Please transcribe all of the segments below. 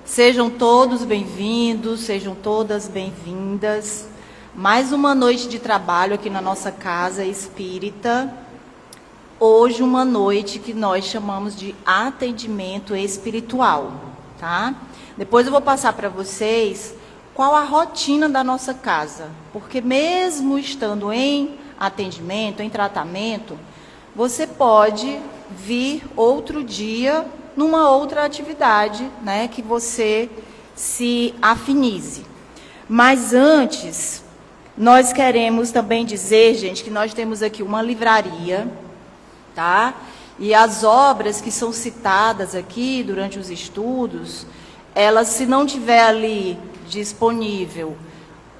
Sejam todos bem-vindos, sejam todas bem-vindas. Mais uma noite de trabalho aqui na nossa casa espírita. Hoje uma noite que nós chamamos de atendimento espiritual, tá? Depois eu vou passar para vocês qual a rotina da nossa casa, porque mesmo estando em atendimento, em tratamento, você pode vir outro dia numa outra atividade, né, que você se afinize. Mas antes, nós queremos também dizer, gente, que nós temos aqui uma livraria, tá? E as obras que são citadas aqui durante os estudos, elas, se não tiver ali disponível,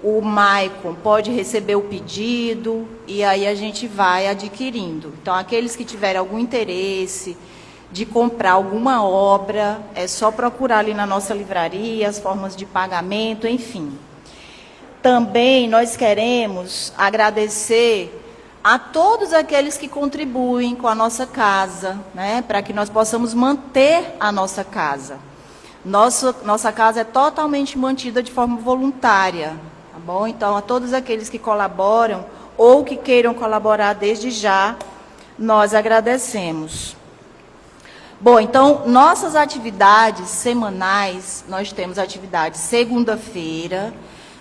o Maicon pode receber o pedido e aí a gente vai adquirindo. Então, aqueles que tiverem algum interesse de comprar alguma obra, é só procurar ali na nossa livraria, as formas de pagamento, enfim. Também nós queremos agradecer a todos aqueles que contribuem com a nossa casa, né, para que nós possamos manter a nossa casa. Nossa casa é totalmente mantida de forma voluntária, tá bom? Então, a todos aqueles que colaboram ou que queiram colaborar desde já, nós agradecemos. Bom, então, nossas atividades semanais, nós temos atividade segunda-feira.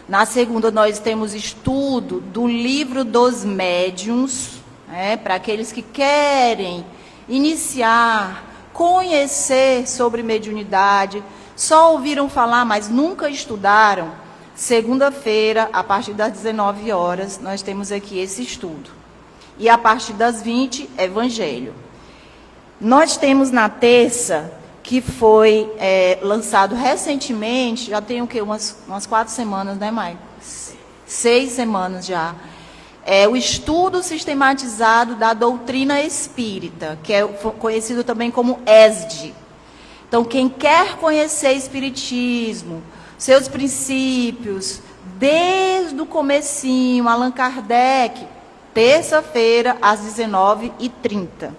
Na segunda, nós temos estudo do livro dos médiuns, né, para aqueles que querem iniciar, conhecer sobre mediunidade, só ouviram falar, mas nunca estudaram. Segunda-feira, a partir das 19 horas, nós temos aqui esse estudo. E a partir das 20, Evangelho. Nós temos na terça, que foi lançado recentemente, já tem o quê? Umas 4 semanas, né, Maicon? 6 semanas já. É o estudo sistematizado da doutrina espírita, que é conhecido também como ESD. Então, quem quer conhecer espiritismo, seus princípios, desde o comecinho, Allan Kardec, terça-feira, às 19h30.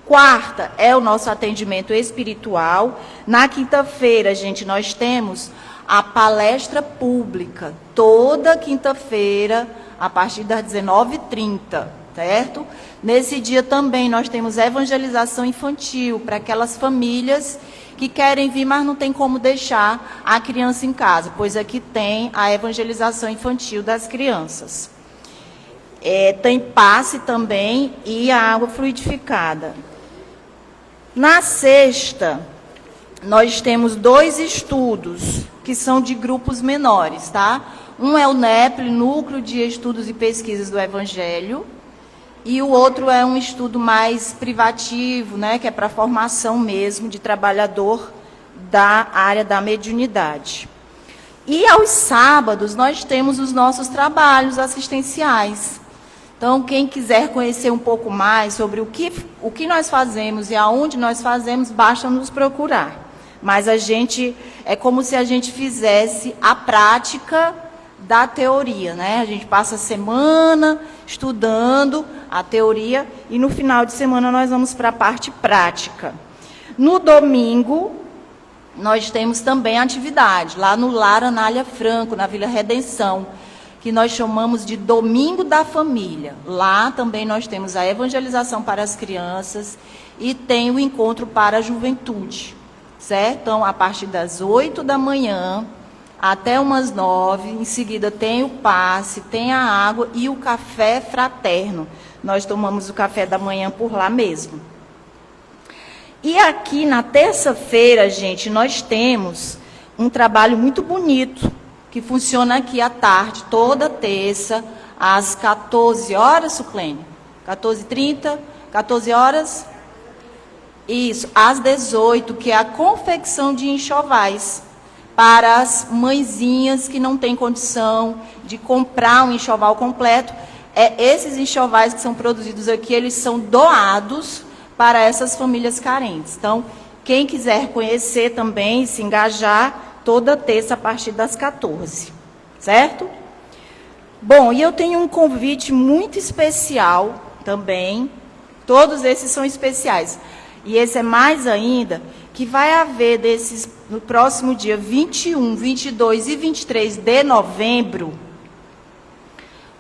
Quarta é o nosso atendimento espiritual. Na quinta-feira, gente, nós temos a palestra pública, toda quinta-feira, a partir das 19h30, certo? Nesse dia também nós temos evangelização infantil, para aquelas famílias que querem vir, mas não tem como deixar a criança em casa, pois aqui tem a evangelização infantil das crianças. Tem passe também e a água fluidificada. Na sexta, nós temos 2 estudos que são de grupos menores, tá? Um é o NEPL, Núcleo de Estudos e Pesquisas do Evangelho, e o outro é um estudo mais privativo, né, que é para formação mesmo de trabalhador da área da mediunidade. E aos sábados nós temos os nossos trabalhos assistenciais. Então, quem quiser conhecer um pouco mais sobre o que nós fazemos e aonde nós fazemos, basta nos procurar. Mas é como se a gente fizesse a prática da teoria, né? A gente passa a semana estudando a teoria e no final de semana nós vamos para a parte prática. No domingo, nós temos também atividade, lá no Lar Anália Franco, na Vila Redenção, que nós chamamos de Domingo da Família. Lá também nós temos a evangelização para as crianças e tem o encontro para a juventude, certo? Então, a partir das 8 da manhã até umas 9, em seguida tem o passe, tem a água e o café fraterno. Nós tomamos o café da manhã por lá mesmo. E aqui na terça-feira, gente, nós temos um trabalho muito bonito, que funciona aqui à tarde, toda terça, às 14 horas, Suclene? 14h30, 14 horas? Isso, às 18, que é a confecção de enxovais, para as mãezinhas que não têm condição de comprar um enxoval completo. Esses enxovais que são produzidos aqui, eles são doados para essas famílias carentes. Então, quem quiser conhecer também, se engajar, toda terça a partir das 14, certo? Bom, e eu tenho um convite muito especial também, todos esses são especiais, e esse é mais ainda, que vai haver no próximo dia 21, 22 e 23 de novembro,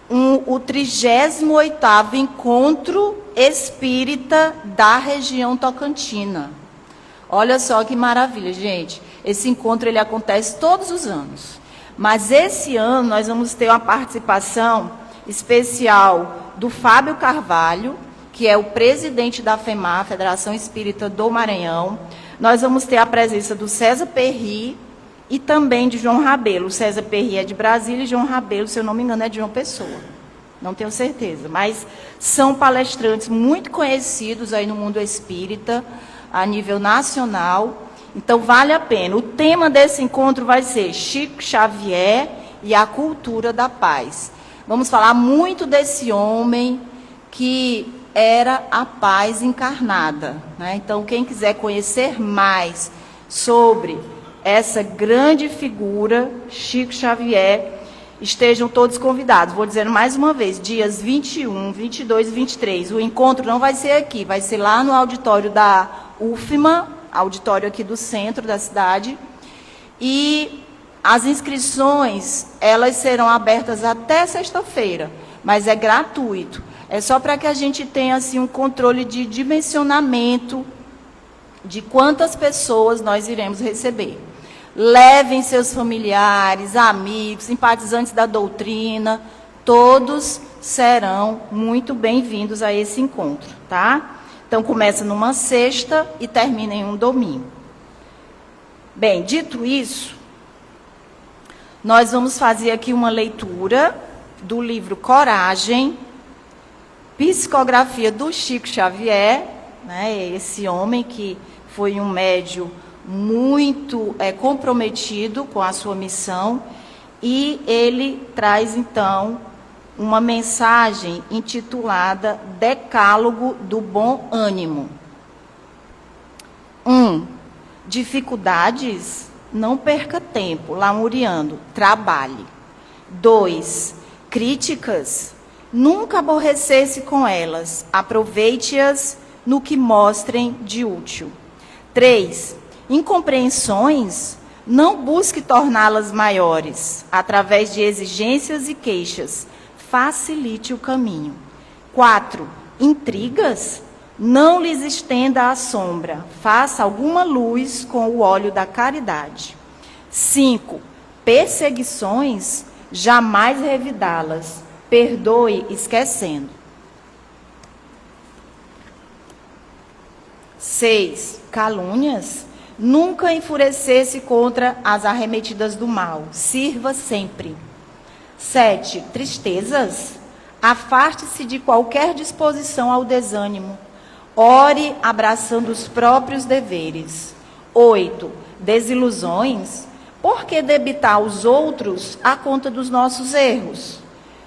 o 38º Encontro Espírita da região tocantina. Olha só que maravilha, gente. Esse encontro ele acontece todos os anos. Mas esse ano nós vamos ter uma participação especial do Fábio Carvalho, que é o presidente da FEMAR, Federação Espírita do Maranhão. Nós vamos ter a presença do César Perry e também de João Rabelo. O César Perry é de Brasília e João Rabelo, se eu não me engano, é de João Pessoa. Não tenho certeza, mas são palestrantes muito conhecidos aí no mundo espírita, a nível nacional. Então, vale a pena. O tema desse encontro vai ser Chico Xavier e a cultura da paz. Vamos falar muito desse homem que era a paz encarnada, né? Então, quem quiser conhecer mais sobre essa grande figura, Chico Xavier, estejam todos convidados. Vou dizendo mais uma vez, dias 21, 22 e 23. O encontro não vai ser aqui, vai ser lá no auditório da UFMA, auditório aqui do centro da cidade. E as inscrições, elas serão abertas até sexta-feira, mas é gratuito. É só para que a gente tenha assim, um controle de dimensionamento de quantas pessoas nós iremos receber. Levem seus familiares, amigos, simpatizantes da doutrina, todos serão muito bem-vindos a esse encontro, tá? Então, começa numa sexta e termina em um domingo. Bem, dito isso, nós vamos fazer aqui uma leitura do livro Coragem, psicografia do Chico Xavier, né, esse homem que foi um médium muito comprometido com a sua missão, e ele traz, então, uma mensagem intitulada Decálogo do Bom Ânimo. 1. Dificuldades? Não perca tempo lamuriando, trabalhe. 2. Críticas? Nunca aborrecer-se com elas, aproveite-as no que mostrem de útil. 3. Incompreensões? Não busque torná-las maiores, através de exigências e queixas. Facilite o caminho. 4. Intrigas? Não lhes estenda a sombra, faça alguma luz com o óleo da caridade. 5. Perseguições? Jamais revidá-las, perdoe esquecendo. 6. Calúnias? Nunca enfurecer-se contra as arremetidas do mal, sirva sempre. 7. Tristezas? Afaste-se de qualquer disposição ao desânimo. Ore abraçando os próprios deveres. 8. Desilusões? Por que debitar aos outros a conta dos nossos erros?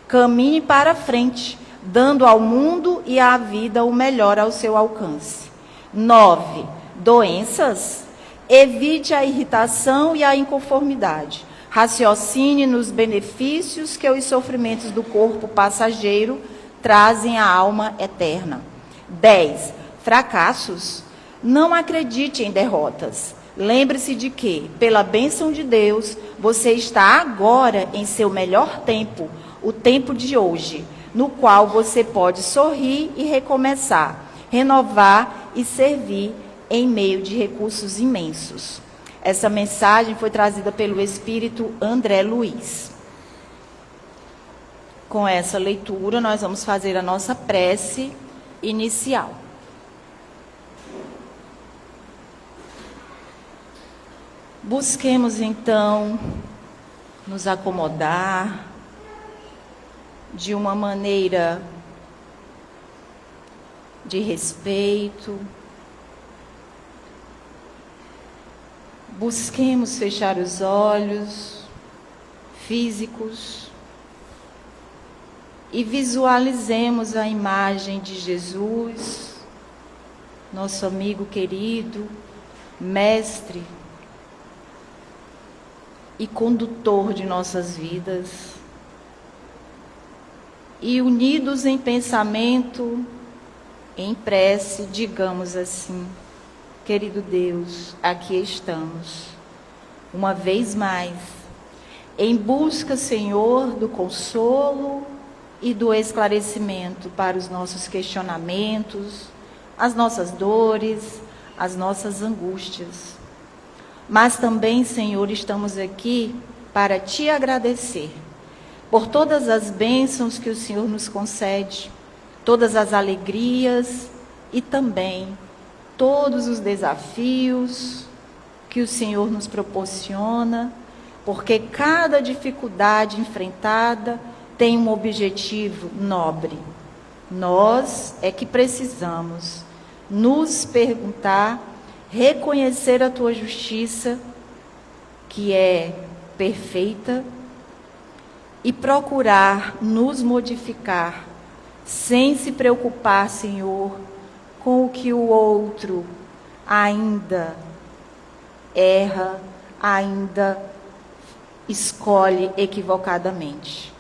Caminhe para frente, dando ao mundo e à vida o melhor ao seu alcance. 9. Doenças? Evite a irritação e a inconformidade. Raciocine nos benefícios que os sofrimentos do corpo passageiro trazem à alma eterna. 10. Fracassos? Não acredite em derrotas. Lembre-se de que, pela bênção de Deus, você está agora em seu melhor tempo, o tempo de hoje, no qual você pode sorrir e recomeçar, renovar e servir em meio de recursos imensos. Essa mensagem foi trazida pelo Espírito André Luiz. Com essa leitura, nós vamos fazer a nossa prece inicial. Busquemos, então, nos acomodar de uma maneira de respeito. Busquemos fechar os olhos físicos e visualizemos a imagem de Jesus, nosso amigo querido, mestre e condutor de nossas vidas. E unidos em pensamento, em prece, digamos assim: querido Deus, aqui estamos, uma vez mais, em busca, Senhor, do consolo e do esclarecimento para os nossos questionamentos, as nossas dores, as nossas angústias. Mas também, Senhor, estamos aqui para Te agradecer por todas as bênçãos que o Senhor nos concede, todas as alegrias e também todos os desafios que o Senhor nos proporciona, porque cada dificuldade enfrentada tem um objetivo nobre. Nós é que precisamos nos perguntar, reconhecer a Tua justiça, que é perfeita, e procurar nos modificar, sem se preocupar, Senhor, com o que o outro ainda erra, ainda escolhe equivocadamente.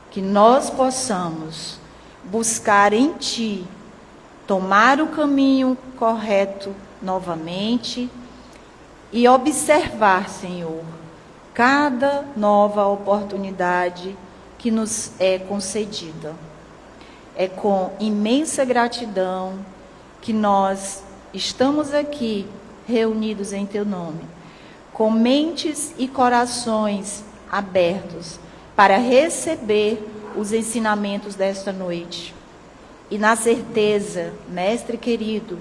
Que nós possamos buscar em Ti, tomar o caminho correto novamente e observar, Senhor, cada nova oportunidade que nos é concedida. É com imensa gratidão que nós estamos aqui reunidos em Teu nome, com mentes e corações abertos para receber os ensinamentos desta noite. E na certeza, Mestre querido,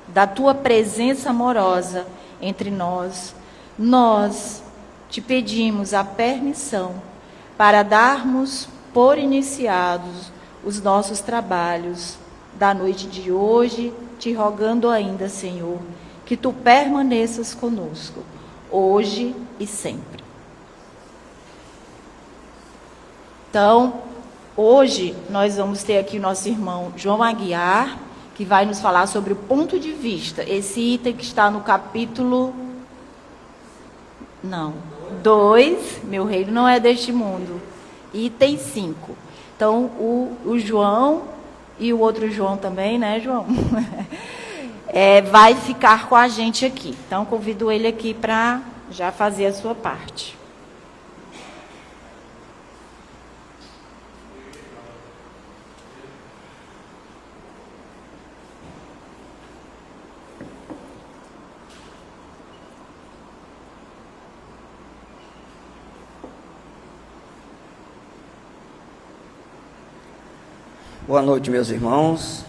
da Tua presença amorosa entre nós, nós Te pedimos a permissão para darmos por iniciados os nossos trabalhos da noite de hoje, Te rogando ainda, Senhor, que Tu permaneças conosco, hoje e sempre. Então, hoje nós vamos ter aqui o nosso irmão João Aguiar, que vai nos falar sobre o ponto de vista. Esse item que está no capítulo 2, meu reino não é deste mundo. Item 5. Então, o João e o outro João também, né, João? Vai ficar com a gente aqui. Então, convido ele aqui para já fazer a sua parte. Boa noite, meus irmãos.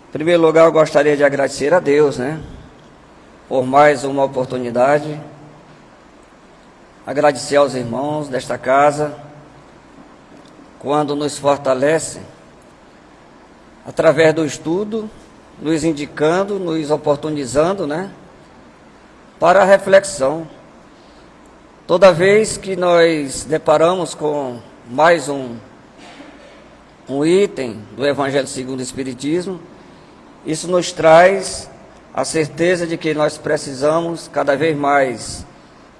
Em primeiro lugar, eu gostaria de agradecer a Deus, por mais uma oportunidade. Agradecer aos irmãos desta casa, quando nos fortalece, através do estudo, nos indicando, nos oportunizando, para a reflexão. Toda vez que nós deparamos com mais um item do Evangelho segundo o Espiritismo, isso nos traz a certeza de que nós precisamos cada vez mais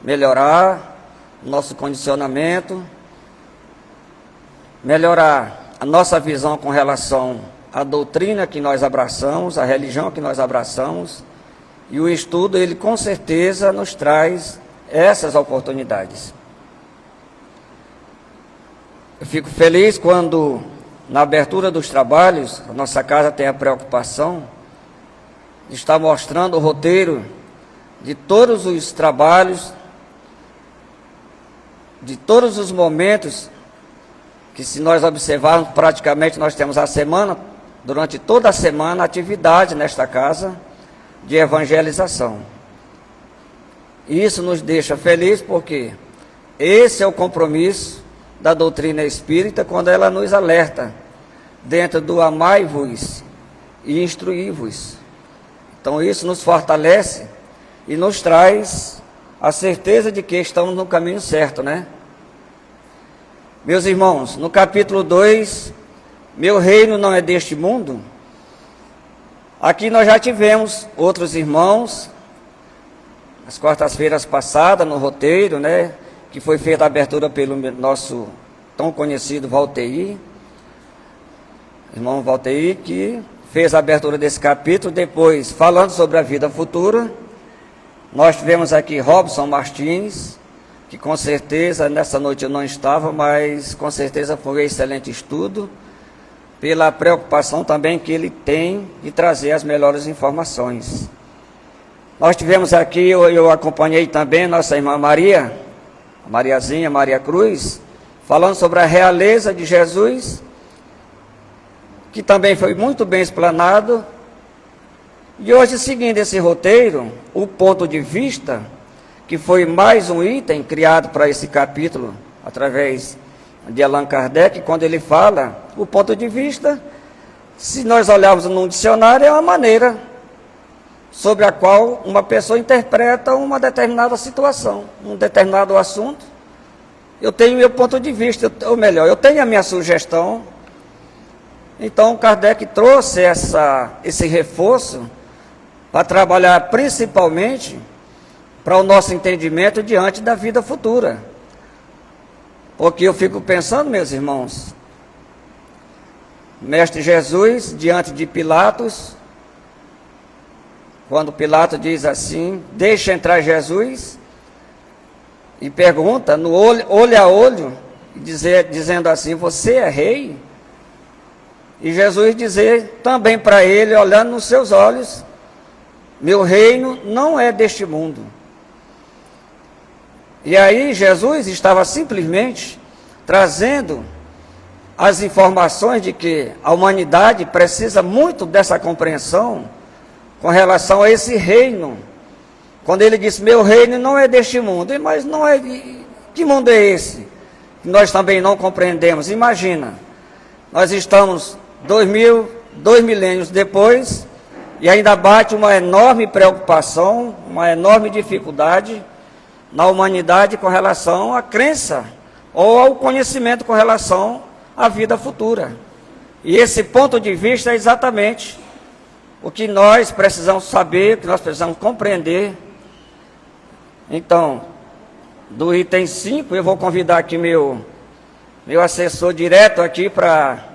melhorar nosso condicionamento, melhorar a nossa visão com relação à doutrina que nós abraçamos, à religião que nós abraçamos, e o estudo, ele com certeza nos traz essas oportunidades. Eu fico feliz quando, na abertura dos trabalhos, a nossa casa tem a preocupação de estar mostrando o roteiro de todos os trabalhos, de todos os momentos, que se nós observarmos, praticamente nós temos a semana, durante toda a semana, atividade nesta casa de evangelização. E isso nos deixa felizes porque esse é o compromisso da doutrina espírita, quando ela nos alerta dentro do amai-vos e instruí-vos. Então isso nos fortalece e nos traz a certeza de que estamos no caminho certo, Meus irmãos, no capítulo 2, meu reino não é deste mundo. Aqui nós já tivemos outros irmãos, as quartas-feiras passadas, no roteiro, que foi feita a abertura pelo nosso tão conhecido Valteir, irmão Valteir, que fez a abertura desse capítulo. Depois, falando sobre a vida futura, nós tivemos aqui Robson Martins, que com certeza, nessa noite eu não estava, mas com certeza foi um excelente estudo, pela preocupação também que ele tem de trazer as melhores informações. Nós tivemos aqui, eu acompanhei também nossa irmã Maria, Mariazinha, Maria Cruz, falando sobre a realeza de Jesus, que também foi muito bem explanado. E hoje, seguindo esse roteiro, o ponto de vista, que foi mais um item criado para esse capítulo, através de Allan Kardec, quando ele fala, o ponto de vista, se nós olharmos num dicionário, é uma maneira sobre a qual uma pessoa interpreta uma determinada situação, um determinado assunto. Eu tenho meu ponto de vista, ou melhor, eu tenho a minha sugestão. Então, Kardec trouxe esse reforço para trabalhar principalmente para o nosso entendimento diante da vida futura. Porque eu fico pensando, meus irmãos, Mestre Jesus, diante de Pilatos, quando Pilatos diz assim, deixa entrar Jesus, e pergunta, no olho a olho, dizendo assim, você é rei? E Jesus dizer também para ele, olhando nos seus olhos, meu reino não é deste mundo. E aí Jesus estava simplesmente trazendo as informações de que a humanidade precisa muito dessa compreensão com relação a esse reino. Quando ele disse, meu reino não é deste mundo, mas não é, que mundo é esse? Nós também não compreendemos. Imagina, nós estamos 2 milênios depois, e ainda bate uma enorme preocupação, uma enorme dificuldade na humanidade com relação à crença ou ao conhecimento com relação à vida futura. E esse ponto de vista é exatamente o que nós precisamos saber, o que nós precisamos compreender. Então, do item 5, eu vou convidar aqui meu assessor direto aqui para...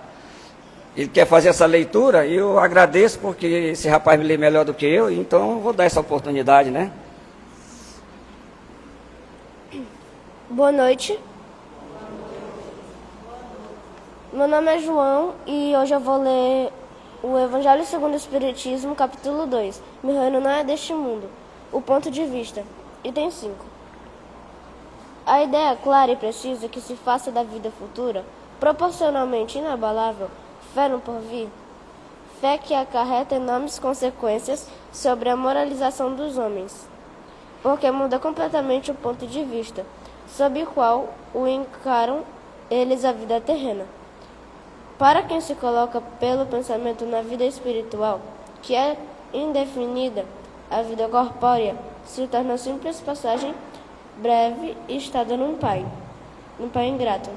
Ele quer fazer essa leitura, e eu agradeço porque esse rapaz me lê melhor do que eu, então eu vou dar essa oportunidade, né? Boa noite. Meu nome é João e hoje eu vou ler o Evangelho segundo o Espiritismo, capítulo 2. Meu reino não é deste mundo. O ponto de vista. Item 5. A ideia clara e precisa que se faça da vida futura, proporcionalmente inabalável, fé no porvir, fé que acarreta enormes consequências sobre a moralização dos homens, porque muda completamente o ponto de vista, sob o qual o encaram eles a vida terrena. Para quem se coloca pelo pensamento na vida espiritual, que é indefinida, a vida corpórea se torna simples passagem breve e estada num pai ingrato.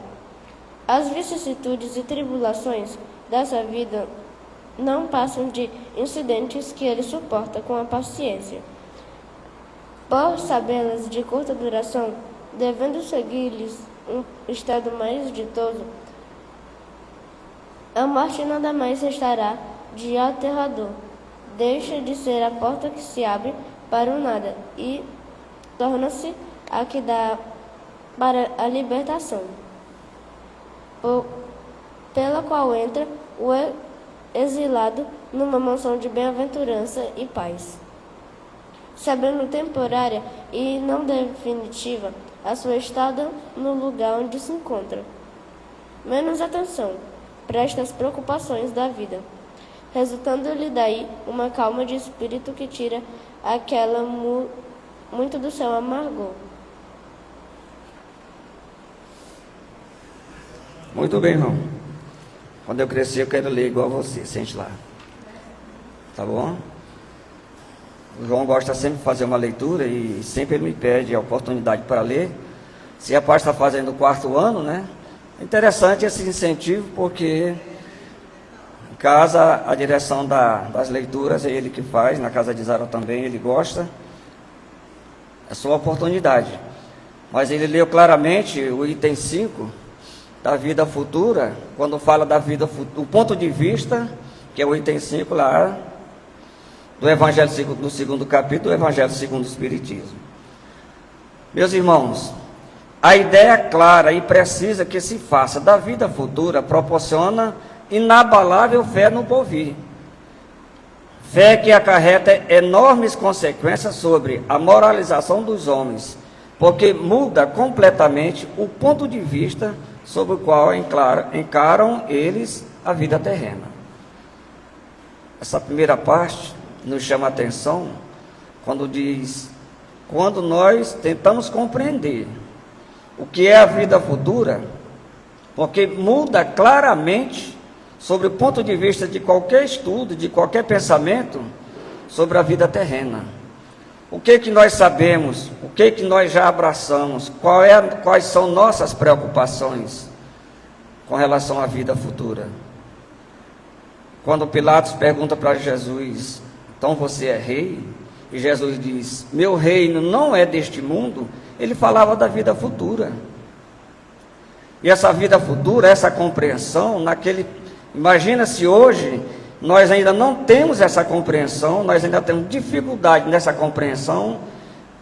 As vicissitudes e tribulações dessa vida não passam de incidentes que ele suporta com a paciência. Por sabê-las de curta duração, devendo seguir-lhes um estado mais ditoso, a morte nada mais restará de aterrador. Deixa de ser a porta que se abre para o nada e torna-se a que dá para a libertação, pela qual entra o exilado numa mansão de bem-aventurança e paz, sabendo temporária e não definitiva a sua estada no lugar onde se encontra. Menos atenção presta às preocupações da vida, resultando-lhe daí uma calma de espírito que tira aquela muito do seu amargor. Muito bem, irmão. Quando eu crescer, eu quero ler igual você. Sente lá. Tá bom? O João gosta sempre de fazer uma leitura e sempre ele me pede a oportunidade para ler. Se a parte está fazendo o 4º ano, né? É interessante esse incentivo, porque em casa a direção das leituras é ele que faz, na casa de Zara também ele gosta. É sua oportunidade. Mas ele leu claramente o item 5 da vida futura, quando fala da vida futura, o ponto de vista que é o item 5 lá do Evangelho no segundo capítulo do Evangelho segundo o Espiritismo. Meus irmãos, a ideia clara e precisa que se faça da vida futura proporciona inabalável fé no porvir. Fé que acarreta enormes consequências sobre a moralização dos homens, porque muda completamente o ponto de vista sobre o qual encaram eles a vida terrena. Essa primeira parte nos chama a atenção quando nós tentamos compreender o que é a vida futura, porque muda claramente sobre o ponto de vista de qualquer estudo, de qualquer pensamento sobre a vida terrena. O que nós sabemos, o que nós já abraçamos, quais são nossas preocupações com relação à vida futura. Quando Pilatos pergunta para Jesus, então você é rei? E Jesus diz, meu reino não é deste mundo. Ele falava da vida futura. E essa vida futura, essa compreensão, imagina se hoje nós ainda não temos essa compreensão, nós ainda temos dificuldade nessa compreensão.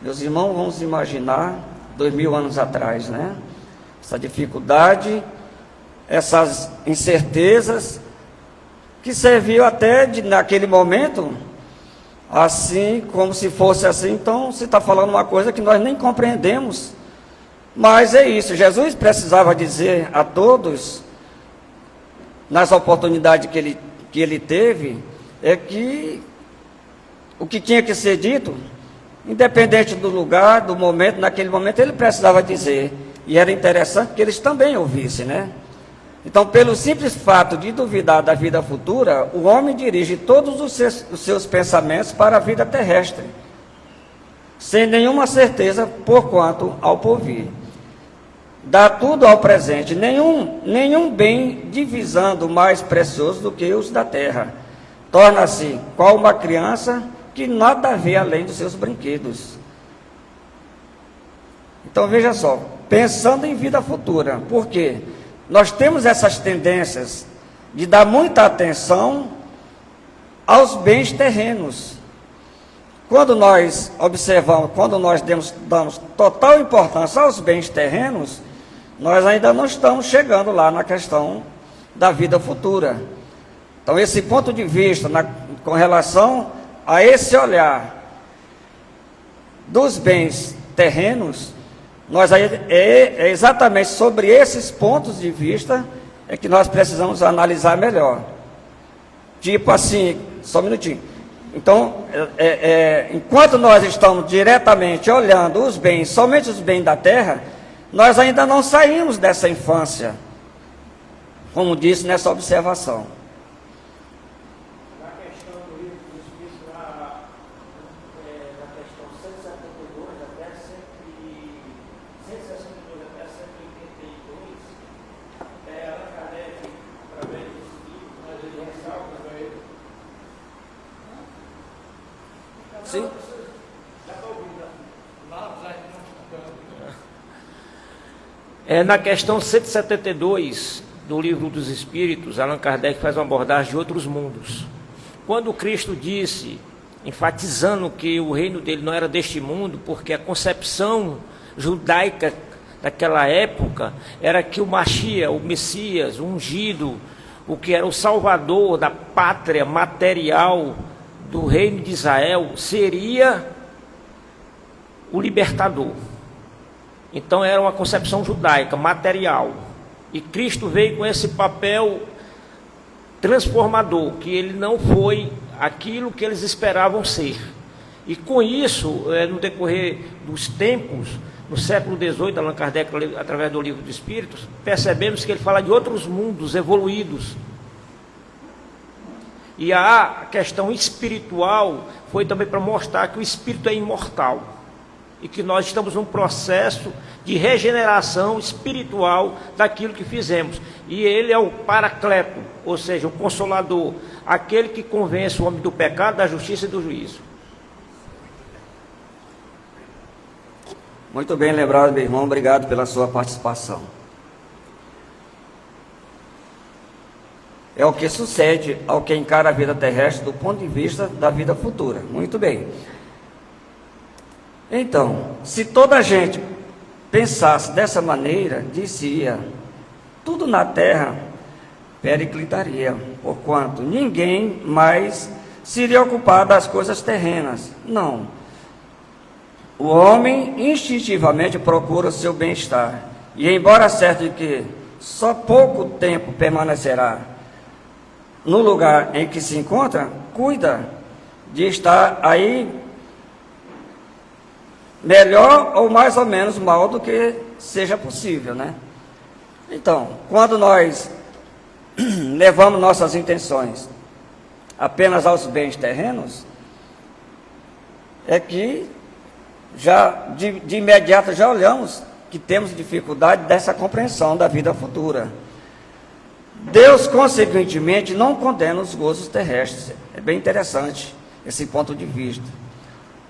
Meus irmãos, vamos imaginar 2000 anos atrás, né? Essa dificuldade, essas incertezas, que serviu até naquele momento, assim, como se fosse assim. Então, você está falando uma coisa que nós nem compreendemos, mas é isso, Jesus precisava dizer a todos, nas oportunidades que ele teve, é que o que tinha que ser dito, independente do lugar, do momento, naquele momento ele precisava dizer, e era interessante que eles também ouvissem, né? Então, pelo simples fato de duvidar da vida futura, o homem dirige todos os seus pensamentos para a vida terrestre, sem nenhuma certeza por quanto ao porvir. Dá tudo ao presente, nenhum bem divisando mais precioso do que os da terra. Torna-se qual uma criança que nada vê além dos seus brinquedos. Então veja só, pensando em vida futura, por quê? Nós temos essas tendências de dar muita atenção aos bens terrenos. Quando nós observamos, quando nós damos total importância aos bens terrenos, nós ainda não estamos chegando lá na questão da vida futura. Então, esse ponto de vista com relação a esse olhar dos bens terrenos, é exatamente sobre esses pontos de vista é que nós precisamos analisar melhor. Tipo assim, só um minutinho. Então, enquanto nós estamos diretamente olhando os bens, somente os bens da terra, nós ainda não saímos dessa infância, como disse nessa observação. Na questão do livro dos Espíritos, na questão 172 até 162 até 182, Allan Kardec, através desse livro, mas ele ressalta para ele. Sim. Já está ouvindo, lá já está. Na questão 172 do Livro dos Espíritos, Allan Kardec faz uma abordagem de outros mundos. Quando Cristo disse, enfatizando que o reino dele não era deste mundo, porque a concepção judaica daquela época era que o Mashiach, o Messias, o ungido, o que era o salvador da pátria material do reino de Israel, seria o libertador. Então era uma concepção judaica, material. E Cristo veio com esse papel transformador, que ele não foi aquilo que eles esperavam ser. E com isso, no decorrer dos tempos, no século XVIII, Allan Kardec, através do Livro dos Espíritos, percebemos que ele fala de outros mundos evoluídos. E a questão espiritual foi também para mostrar que o espírito é imortal. E que nós estamos num processo de regeneração espiritual daquilo que fizemos. E ele é o paracleto, ou seja, o consolador, aquele que convence o homem do pecado, da justiça e do juízo. Muito bem lembrado, meu irmão, obrigado pela sua participação. é o que sucede ao que encara a vida terrestre do ponto de vista da vida futura. Muito bem. Então, se toda a gente pensasse dessa maneira, dizia, tudo na terra periclitaria, porquanto ninguém mais se iria ocupar das coisas terrenas. Não. O homem instintivamente procura o seu bem-estar, e embora certo de que só pouco tempo permanecerá no lugar em que se encontra, cuida de estar aí melhor ou mais ou menos mal do que seja possível, né? Então, quando nós levamos nossas intenções apenas aos bens terrenos, é que já de imediato já olhamos que temos dificuldade dessa compreensão da vida futura. Deus, consequentemente, não condena os gozos terrestres. É bem interessante esse ponto de vista.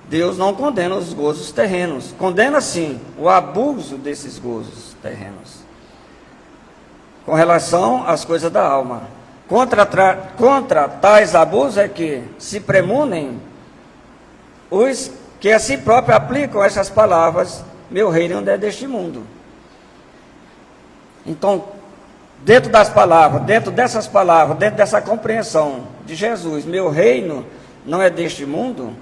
Deus não condena os gozos terrenos, condena sim o abuso desses gozos terrenos com relação às coisas da alma. Contra tais abusos é que se premunem os que a si próprio aplicam essas palavras: meu reino não é deste mundo. Então, dentro das palavras, dentro dessas palavras, dentro dessa compreensão de Jesus, meu reino não é deste mundo,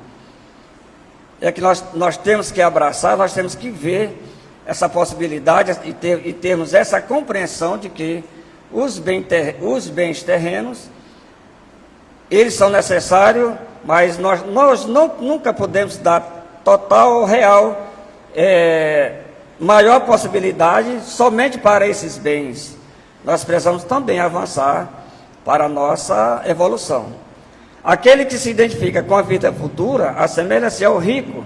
é que nós temos que abraçar, nós temos que ver essa possibilidade e termos essa compreensão de que os bens terrenos, eles são necessários, mas nós nunca podemos dar total ou real maior possibilidade somente para esses bens. Nós precisamos também avançar para a nossa evolução. Aquele que se identifica com a vida futura assemelha-se ao rico,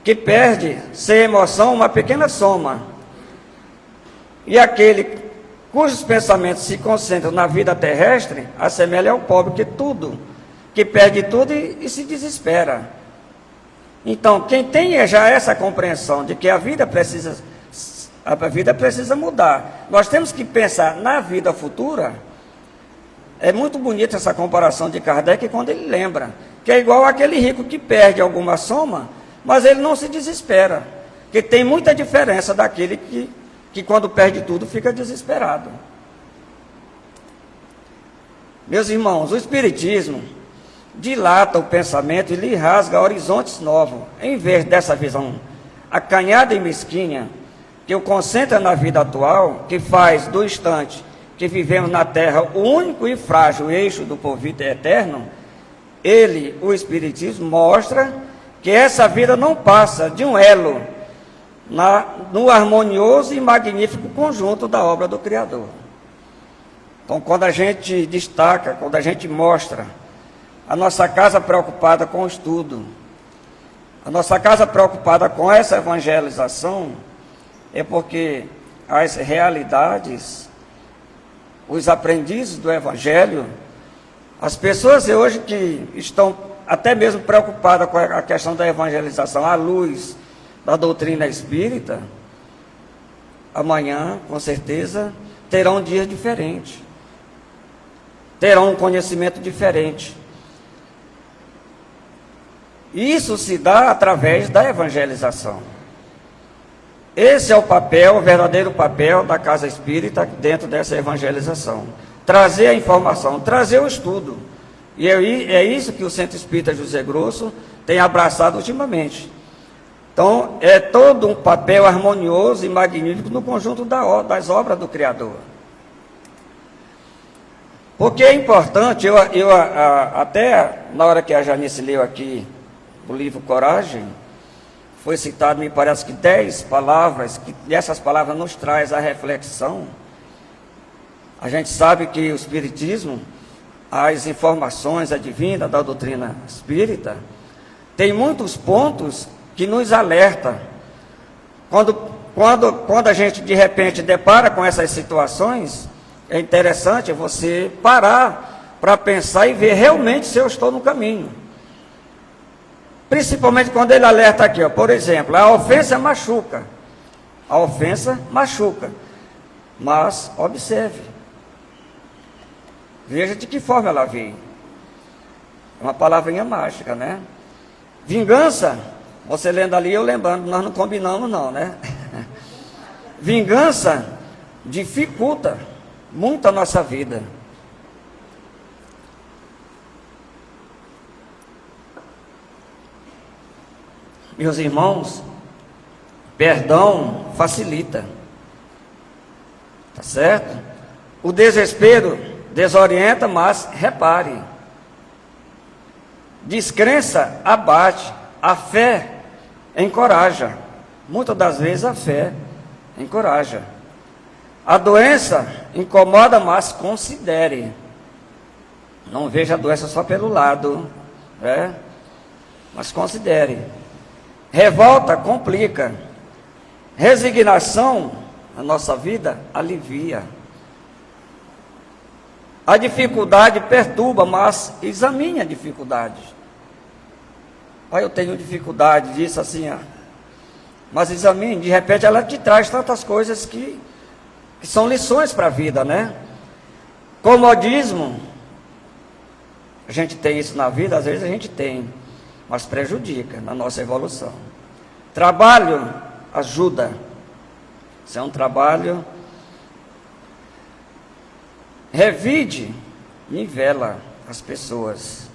que perde sem emoção uma pequena soma. E aquele cujos pensamentos se concentram na vida terrestre assemelha ao pobre que perde tudo e se desespera. Então, quem tem já essa compreensão de que a vida precisa mudar, nós temos que pensar na vida futura. É muito bonita essa comparação de Kardec quando ele lembra que é igual aquele rico que perde alguma soma, mas ele não se desespera, porque tem muita diferença daquele que quando perde tudo fica desesperado. Meus irmãos, o Espiritismo dilata o pensamento e lhe rasga horizontes novos, em vez dessa visão acanhada e mesquinha que o concentra na vida atual, que faz do instante que vivemos na Terra o único e frágil eixo do porvir eterno. Ele, o Espiritismo, mostra que essa vida não passa de um elo no harmonioso e magnífico conjunto da obra do Criador. Então, quando a gente destaca, quando a gente mostra a nossa casa preocupada com o estudo, a nossa casa preocupada com essa evangelização, é porque as realidades, os aprendizes do Evangelho, as pessoas hoje que estão até mesmo preocupadas com a questão da evangelização à luz da doutrina espírita, amanhã, com certeza, terão um dia diferente, terão um conhecimento diferente. Isso se dá através da evangelização. Esse é o papel, o verdadeiro papel da casa espírita dentro dessa evangelização. Trazer a informação, trazer o estudo. E é isso que o Centro Espírita José Grosso tem abraçado ultimamente. Então, é todo um papel harmonioso e magnífico no conjunto das obras do Criador. Porque é importante, até na hora que a Janice leu aqui o livro Coragem, foi citado, me parece que 10 palavras, que essas palavras nos traz a reflexão. A gente sabe que o Espiritismo, as informações advindas da doutrina espírita, tem muitos pontos que nos alertam. Quando a gente de repente depara com essas situações, é interessante você parar para pensar e ver realmente se eu estou no caminho. Principalmente quando ele alerta aqui, ó, por exemplo, a ofensa machuca. A ofensa machuca. Mas, observe, Veja de que forma ela veio. É uma palavrinha mágica, né? Vingança, você lendo ali, eu lembrando, nós não combinamos não, né? Vingança dificulta muito a nossa vida. Meus irmãos, perdão facilita. Tá certo? O desespero desorienta, mas repare. Descrença abate, a fé encoraja. Muitas das vezes a fé encoraja. A doença incomoda, mas considere. Não veja a doença só pelo lado, né? Mas considere. Revolta complica. Resignação na nossa vida alivia. A dificuldade perturba, mas examine a dificuldade. Pai, eu tenho dificuldade disso assim, mas examine, de repente ela te traz tantas coisas que são lições para a vida, né? Comodismo, a gente tem isso na vida, às vezes a gente tem, mas prejudica na nossa evolução. Trabalho ajuda. Isso é um trabalho. Revide, nivela as pessoas.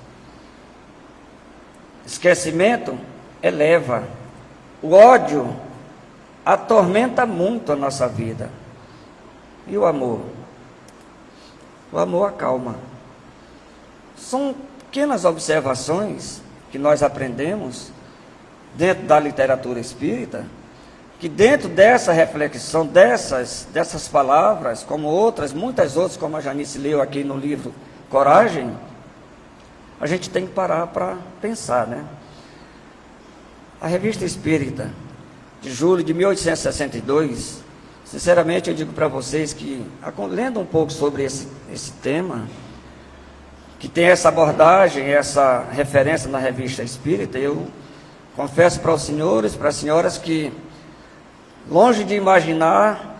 Esquecimento eleva. O ódio atormenta muito a nossa vida. E o amor? O amor acalma. São pequenas observações que nós aprendemos dentro da literatura espírita, que dentro dessa reflexão, dessas palavras, como outras, muitas outras, como a Janice leu aqui no livro Coragem, a gente tem que parar para pensar, né? A Revista Espírita, de julho de 1862, sinceramente eu digo para vocês que, lendo um pouco sobre esse tema, que tem essa abordagem, essa referência na Revista Espírita, eu confesso para os senhores, para as senhoras que, longe de imaginar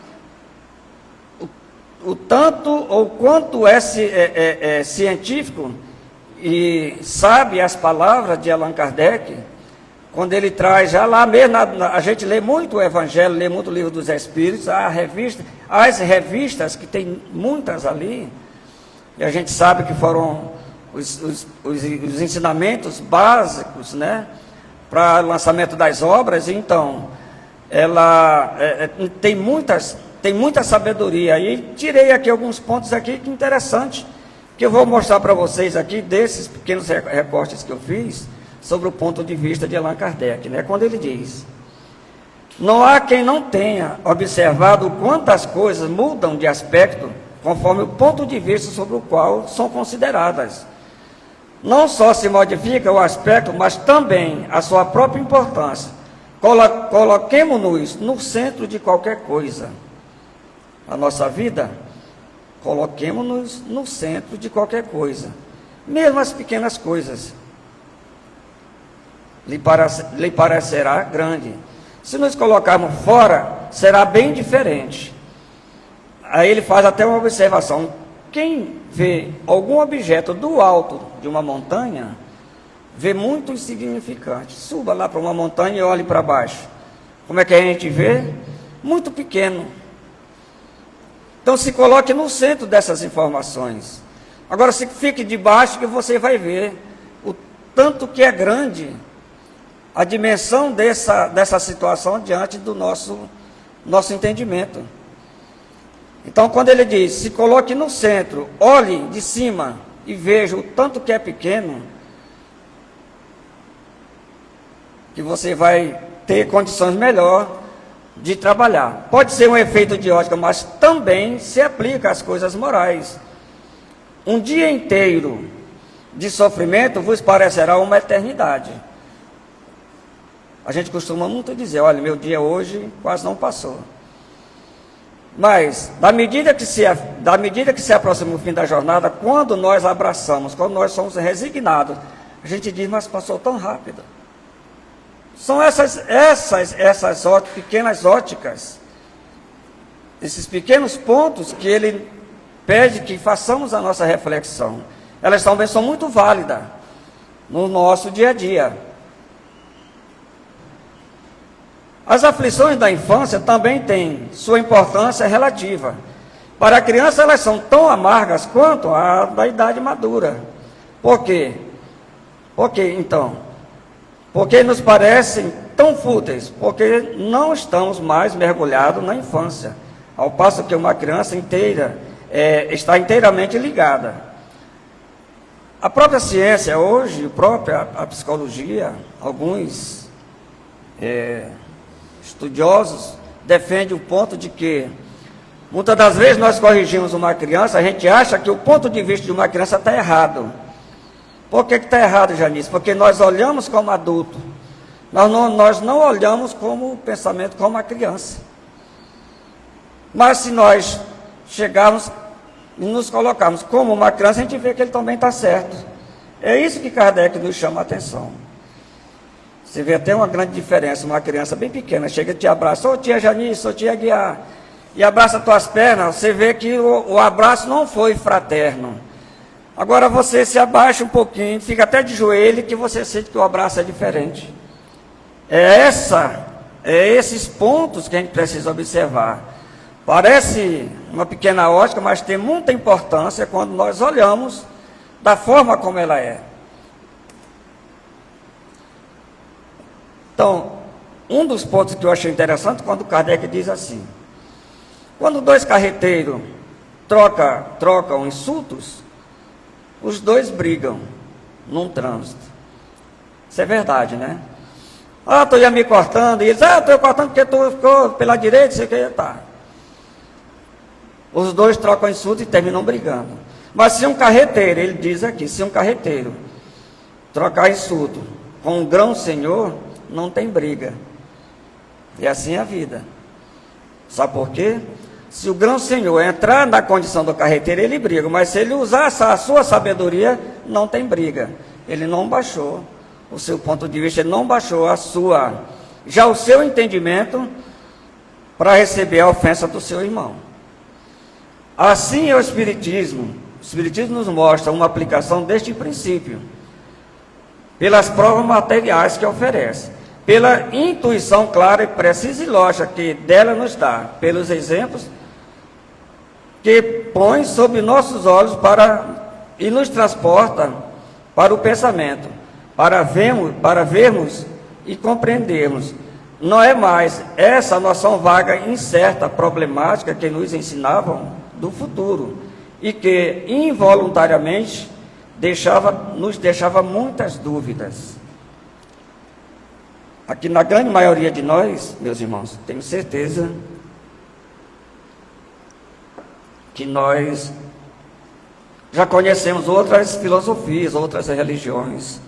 o tanto ou quanto é científico e sabe as palavras de Allan Kardec, quando ele traz, já lá mesmo, a gente lê muito o Evangelho, lê muito o Livro dos Espíritos, as revistas, que tem muitas ali, e a gente sabe que foram os ensinamentos básicos, né, para o lançamento das obras. Então, ela tem muita sabedoria, e tirei aqui alguns pontos aqui que interessante, que eu vou mostrar para vocês aqui, desses pequenos recortes que eu fiz, sobre o ponto de vista de Allan Kardec, né? Quando ele diz: não há quem não tenha observado quantas coisas mudam de aspecto conforme o ponto de vista sobre o qual são consideradas. Não só se modifica o aspecto, mas também a sua própria importância. Coloquemo-nos no centro de qualquer coisa. A nossa vida, coloquemo-nos no centro de qualquer coisa. Mesmo as pequenas coisas lhe parecerá grande. Se nos colocarmos fora, será bem diferente. Aí ele faz até uma observação. Quem vê algum objeto do alto de uma montanha, vê muito insignificante. Suba lá para uma montanha e olhe para baixo. Como é que a gente vê? Muito pequeno. Então se coloque no centro dessas informações. Agora se fique debaixo, que você vai ver o tanto que é grande a dimensão dessa situação diante do nosso entendimento. Então, quando ele diz, se coloque no centro, olhe de cima e veja o tanto que é pequeno, que você vai ter condições melhores de trabalhar. Pode ser um efeito de ótica, mas também se aplica às coisas morais. Um dia inteiro de sofrimento vos parecerá uma eternidade. A gente costuma muito dizer, olha, meu dia hoje quase não passou. Mas, da medida que se aproxima o fim da jornada, quando nós abraçamos, quando nós somos resignados, a gente diz, mas passou tão rápido. São essas pequenas óticas, esses pequenos pontos que ele pede que façamos a nossa reflexão. Elas também são muito válidas no nosso dia a dia. As aflições da infância também têm sua importância relativa. Para a criança, elas são tão amargas quanto a da idade madura. Por quê? Por quê, então? Porque nos parecem tão fúteis, porque não estamos mais mergulhados na infância, ao passo que uma criança inteira está inteiramente ligada. A própria ciência hoje, a psicologia, alguns estudiosos defendem o ponto de que muitas das vezes nós corrigimos uma criança, a gente acha que o ponto de vista de uma criança está errado. Por que está errado, Janice? Porque nós olhamos como adulto, nós não olhamos como pensamento como a criança. Mas se nós chegarmos e nos colocarmos como uma criança, a gente vê que ele também está certo. É isso que Kardec nos chama a atenção. Você vê até uma grande diferença, uma criança bem pequena, chega e te abraça, ô tia Janice, ô tia Guiar, e abraça tuas pernas, você vê que o abraço não foi fraterno. Agora você se abaixa um pouquinho, fica até de joelho, que você sente que o abraço é diferente. É esses pontos que a gente precisa observar. Parece uma pequena ótica, mas tem muita importância quando nós olhamos da forma como ela é. Então, um dos pontos que eu achei interessante, quando Kardec diz assim, quando dois carreteiros trocam insultos, os dois brigam num trânsito. Isso é verdade, né? Ah, tu ia me cortando, e eles, estou cortando porque tu ficou pela direita, sei que, tá. Os dois trocam insultos e terminam brigando. Mas se um carreteiro, ele diz aqui, se um carreteiro trocar insulto com um grão-senhor, não tem briga. E assim é a vida. Sabe por quê? Se o grão-senhor entrar na condição do carreteiro, ele briga. Mas se ele usar a sua sabedoria, não tem briga. Ele não baixou o seu ponto de vista, ele não baixou já o seu entendimento para receber a ofensa do seu irmão. Assim é o Espiritismo. O Espiritismo nos mostra uma aplicação deste princípio, pelas provas materiais que oferece, pela intuição clara e precisa e lógica que dela nos dá, pelos exemplos que põe sob nossos olhos e nos transporta para o pensamento, para vermos e compreendermos. Não é mais essa noção vaga, incerta, problemática que nos ensinavam do futuro e que involuntariamente nos deixava muitas dúvidas. Aqui na grande maioria de nós, meus irmãos, tenho certeza que nós já conhecemos outras filosofias, outras religiões.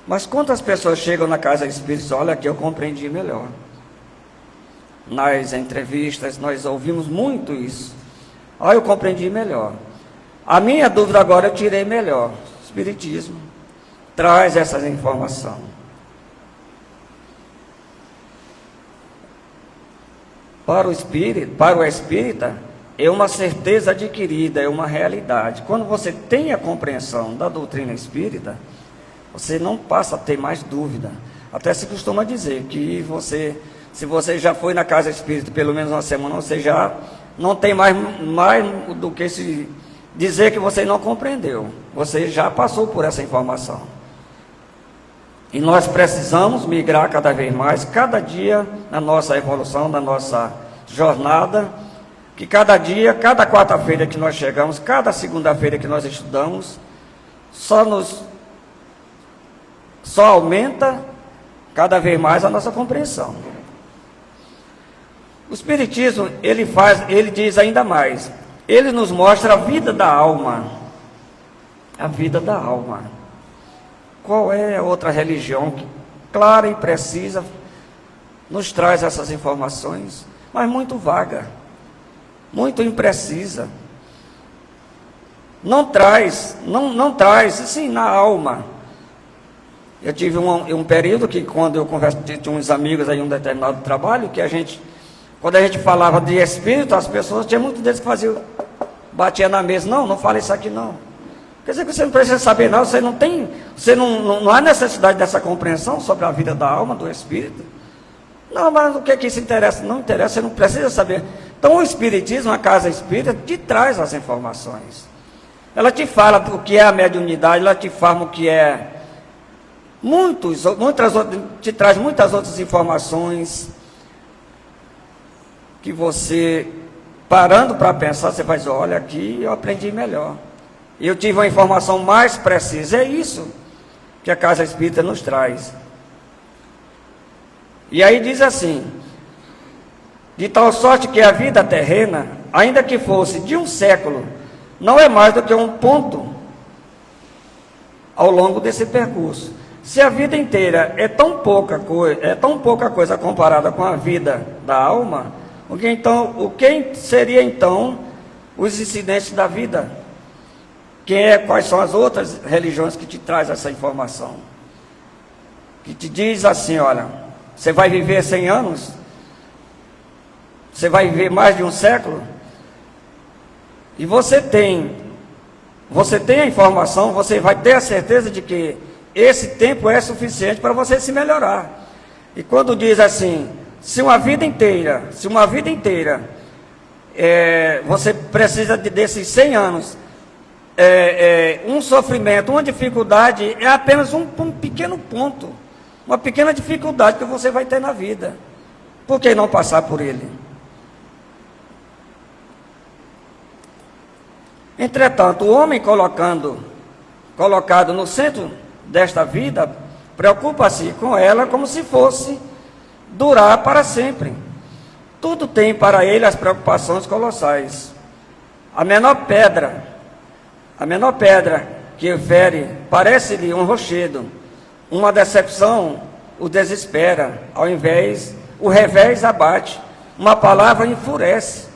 Mas quantas pessoas chegam na casa espírita, olha aqui, eu compreendi melhor. Nas entrevistas, nós ouvimos muito isso. Eu compreendi melhor. A minha dúvida agora eu tirei melhor. O Espiritismo traz essa informação. Para o espírita, é uma certeza adquirida, é uma realidade. Quando você tem a compreensão da doutrina espírita, você não passa a ter mais dúvida. Até se costuma dizer que se você já foi na casa espírita pelo menos uma semana, você já não tem mais do que se dizer que você não compreendeu. Você já passou por essa informação. E nós precisamos migrar cada vez mais, cada dia, na nossa evolução, na nossa jornada, que cada dia, cada quarta-feira que nós chegamos, cada segunda-feira que nós estudamos, só aumenta cada vez mais a nossa compreensão. O Espiritismo, ele diz ainda mais, ele nos mostra a vida da alma. A vida da alma. Qual é a outra religião que, clara e precisa, nos traz essas informações, mas muito vaga, muito imprecisa. Não traz, sim, na alma. Eu tive um período que, quando eu tinha uns amigos aí, um determinado trabalho, que a gente Quando a gente falava de espírito, as pessoas, tinha muitos deles que faziam, batia na mesa, não fala isso aqui não. Quer dizer que você não precisa saber nada, não há necessidade dessa compreensão sobre a vida da alma, do espírito. Não, mas o que é que isso interessa? Não interessa, você não precisa saber. Então o espiritismo, a casa espírita, te traz as informações. Ela te fala o que é a mediunidade, ela te fala o que é te traz muitas outras informações que você, parando para pensar, você vai dizer, olha, aqui eu aprendi melhor. Eu tive uma informação mais precisa. É isso que a casa espírita nos traz. E aí diz assim: de tal sorte que a vida terrena, ainda que fosse de um século, não é mais do que um ponto ao longo desse percurso. Se a vida inteira é tão pouca coisa comparada com a vida da alma, o que seria então os incidentes da vida? Quais são as outras religiões que te traz essa informação? Que te diz assim, olha, você vai viver 100 anos? Você vai viver mais de um século? E você tem a informação, você vai ter a certeza de que esse tempo é suficiente para você se melhorar. E quando diz assim, se uma vida inteira, você precisa desses 100 anos, um sofrimento, uma dificuldade, é apenas um pequeno ponto, uma pequena dificuldade que você vai ter na vida. Por que não passar por ele? Entretanto, o homem colocado no centro desta vida, preocupa-se com ela como se fosse durar para sempre. Tudo tem para ele as preocupações colossais. A menor pedra que fere parece-lhe um rochedo. Uma decepção o desespera, o revés abate. Uma palavra enfurece.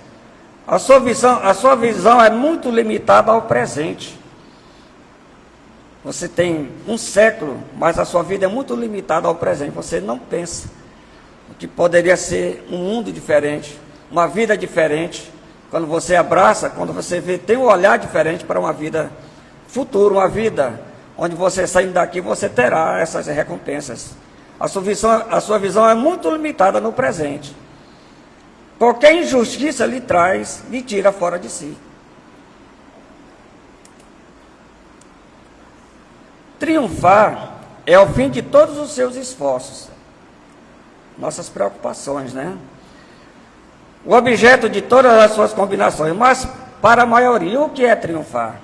A sua visão é muito limitada ao presente. Você tem um século, mas a sua vida é muito limitada ao presente. Você não pensa o que poderia ser um mundo diferente, uma vida diferente. Quando você abraça, quando você vê, tem um olhar diferente para uma vida futura, uma vida onde você saindo daqui, você terá essas recompensas. A sua visão é muito limitada no presente. Qualquer injustiça lhe tira fora de si. Triunfar é o fim de todos os seus esforços, nossas preocupações, né? O objeto de todas as suas combinações, mas para a maioria, o que é triunfar?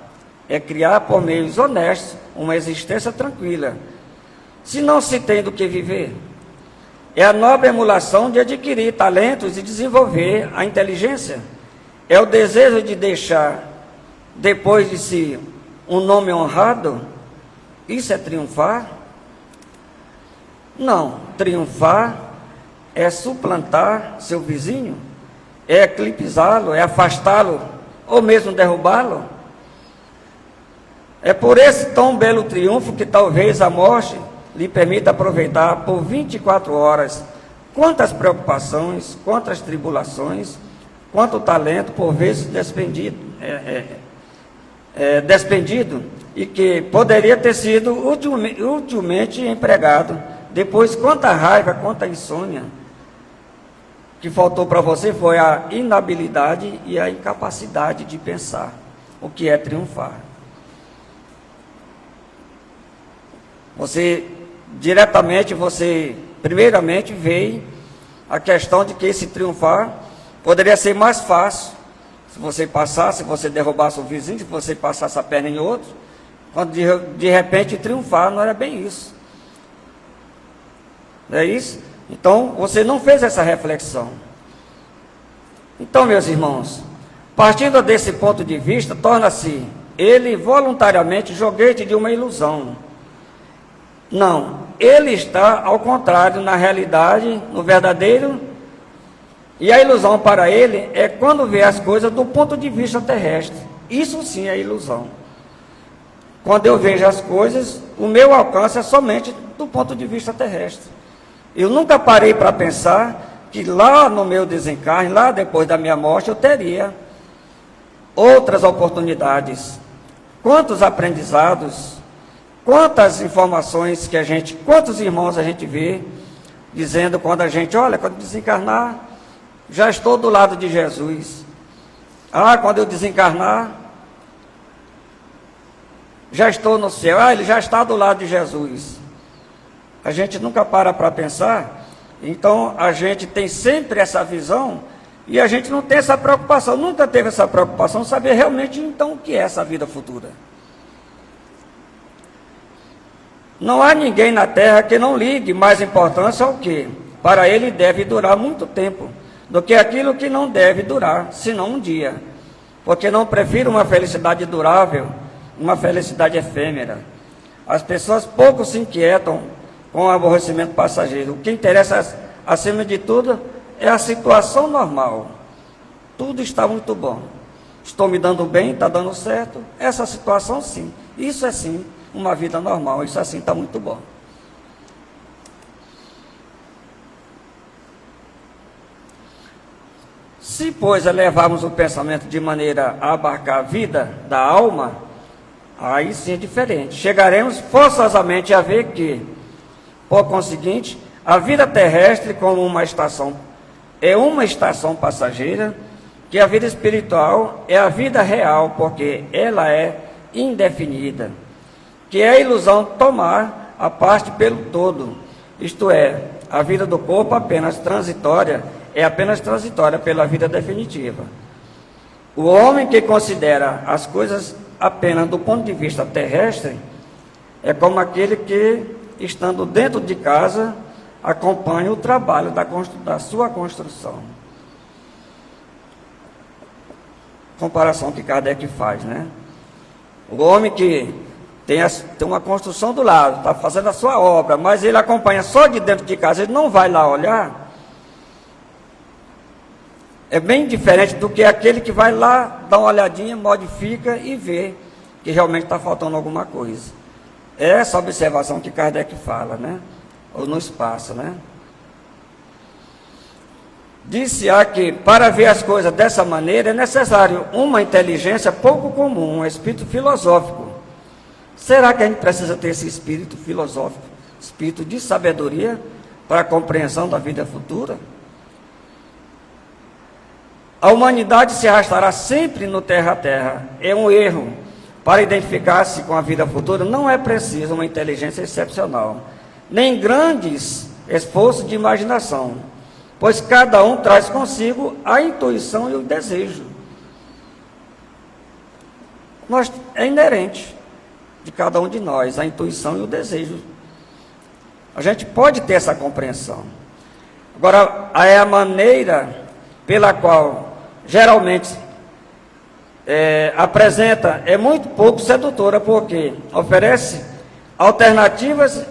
É criar por meios honestos uma existência tranquila, se não se tem do que viver. É a nobre emulação de adquirir talentos e desenvolver a inteligência. É o desejo de deixar, depois de si, um nome honrado. Isso é triunfar? Não, triunfar é suplantar seu vizinho, é eclipsá-lo, é afastá-lo, ou mesmo derrubá-lo. É por esse tão belo triunfo que talvez a morte lhe permita aproveitar por 24 horas quantas preocupações, quantas tribulações, quanto talento por vezes despendido, e que poderia ter sido utilmente empregado. Depois, quanta raiva, quanta insônia. O que faltou para você foi a inabilidade e a incapacidade de pensar o que é triunfar. Primeiramente veio a questão de que esse triunfar poderia ser mais fácil se você passasse, se você derrubasse o vizinho, se você passasse a perna em outro, quando de repente triunfar não era bem isso. Não é isso? Então, você não fez essa reflexão. Então, meus irmãos, partindo desse ponto de vista, torna-se ele voluntariamente joguete de uma ilusão. Não, ele está ao contrário, na realidade, no verdadeiro, e a ilusão para ele é quando vê as coisas do ponto de vista terrestre. Isso sim é ilusão. Quando eu vejo as coisas, o meu alcance é somente do ponto de vista terrestre. Eu nunca parei para pensar que lá no meu desencarne, lá depois da minha morte, eu teria outras oportunidades. Quantos aprendizados, quantas informações que quantos irmãos a gente vê dizendo quando a gente, olha, quando desencarnar, já estou do lado de Jesus. Ah, quando eu desencarnar, já estou no céu. Ah, ele já está do lado de Jesus. A gente nunca para pensar. Então, a gente tem sempre essa visão e a gente não tem essa preocupação, nunca teve essa preocupação de saber realmente, então, o que é essa vida futura. Não há ninguém na Terra que não ligue mais importância ao que, para ele, deve durar muito tempo, do que aquilo que não deve durar, senão um dia. Porque não prefiro uma felicidade durável, uma felicidade efêmera. As pessoas pouco se inquietam com o aborrecimento passageiro. O que interessa, acima de tudo, é a situação normal. Tudo está muito bom. Estou me dando bem, está dando certo. Essa situação, sim. Isso é, sim, uma vida normal. Isso, assim, está muito bom. Se, pois, elevarmos o pensamento de maneira a abarcar a vida da alma, aí sim é diferente. Chegaremos forçosamente a ver que, por conseguinte, a vida terrestre como uma estação passageira, que a vida espiritual é a vida real, porque ela é indefinida, que é a ilusão tomar a parte pelo todo, isto é, a vida do corpo apenas transitória, é apenas transitória pela vida definitiva. O homem que considera as coisas apenas do ponto de vista terrestre é como aquele que, estando dentro de casa, acompanha o trabalho da sua construção. Comparação que Kardec faz, né? O homem que tem uma construção do lado, está fazendo a sua obra, mas ele acompanha só de dentro de casa, ele não vai lá olhar. É bem diferente do que aquele que vai lá, dá uma olhadinha, modifica e vê que realmente está faltando alguma coisa. É essa observação que Kardec fala, né? Ou nos passa, né? Disse-a que, para ver as coisas dessa maneira, é necessário uma inteligência pouco comum, um espírito filosófico. Será que a gente precisa ter esse espírito filosófico, espírito de sabedoria, para a compreensão da vida futura? A humanidade se arrastará sempre no terra a terra. É um erro. Para identificar-se com a vida futura, não é preciso uma inteligência excepcional, nem grandes esforços de imaginação, pois cada um traz consigo a intuição e o desejo. É inerente de cada um de nós, a intuição e o desejo. A gente pode ter essa compreensão. Agora, é a maneira pela qual geralmente apresenta é muito pouco sedutora, porque oferece alternativas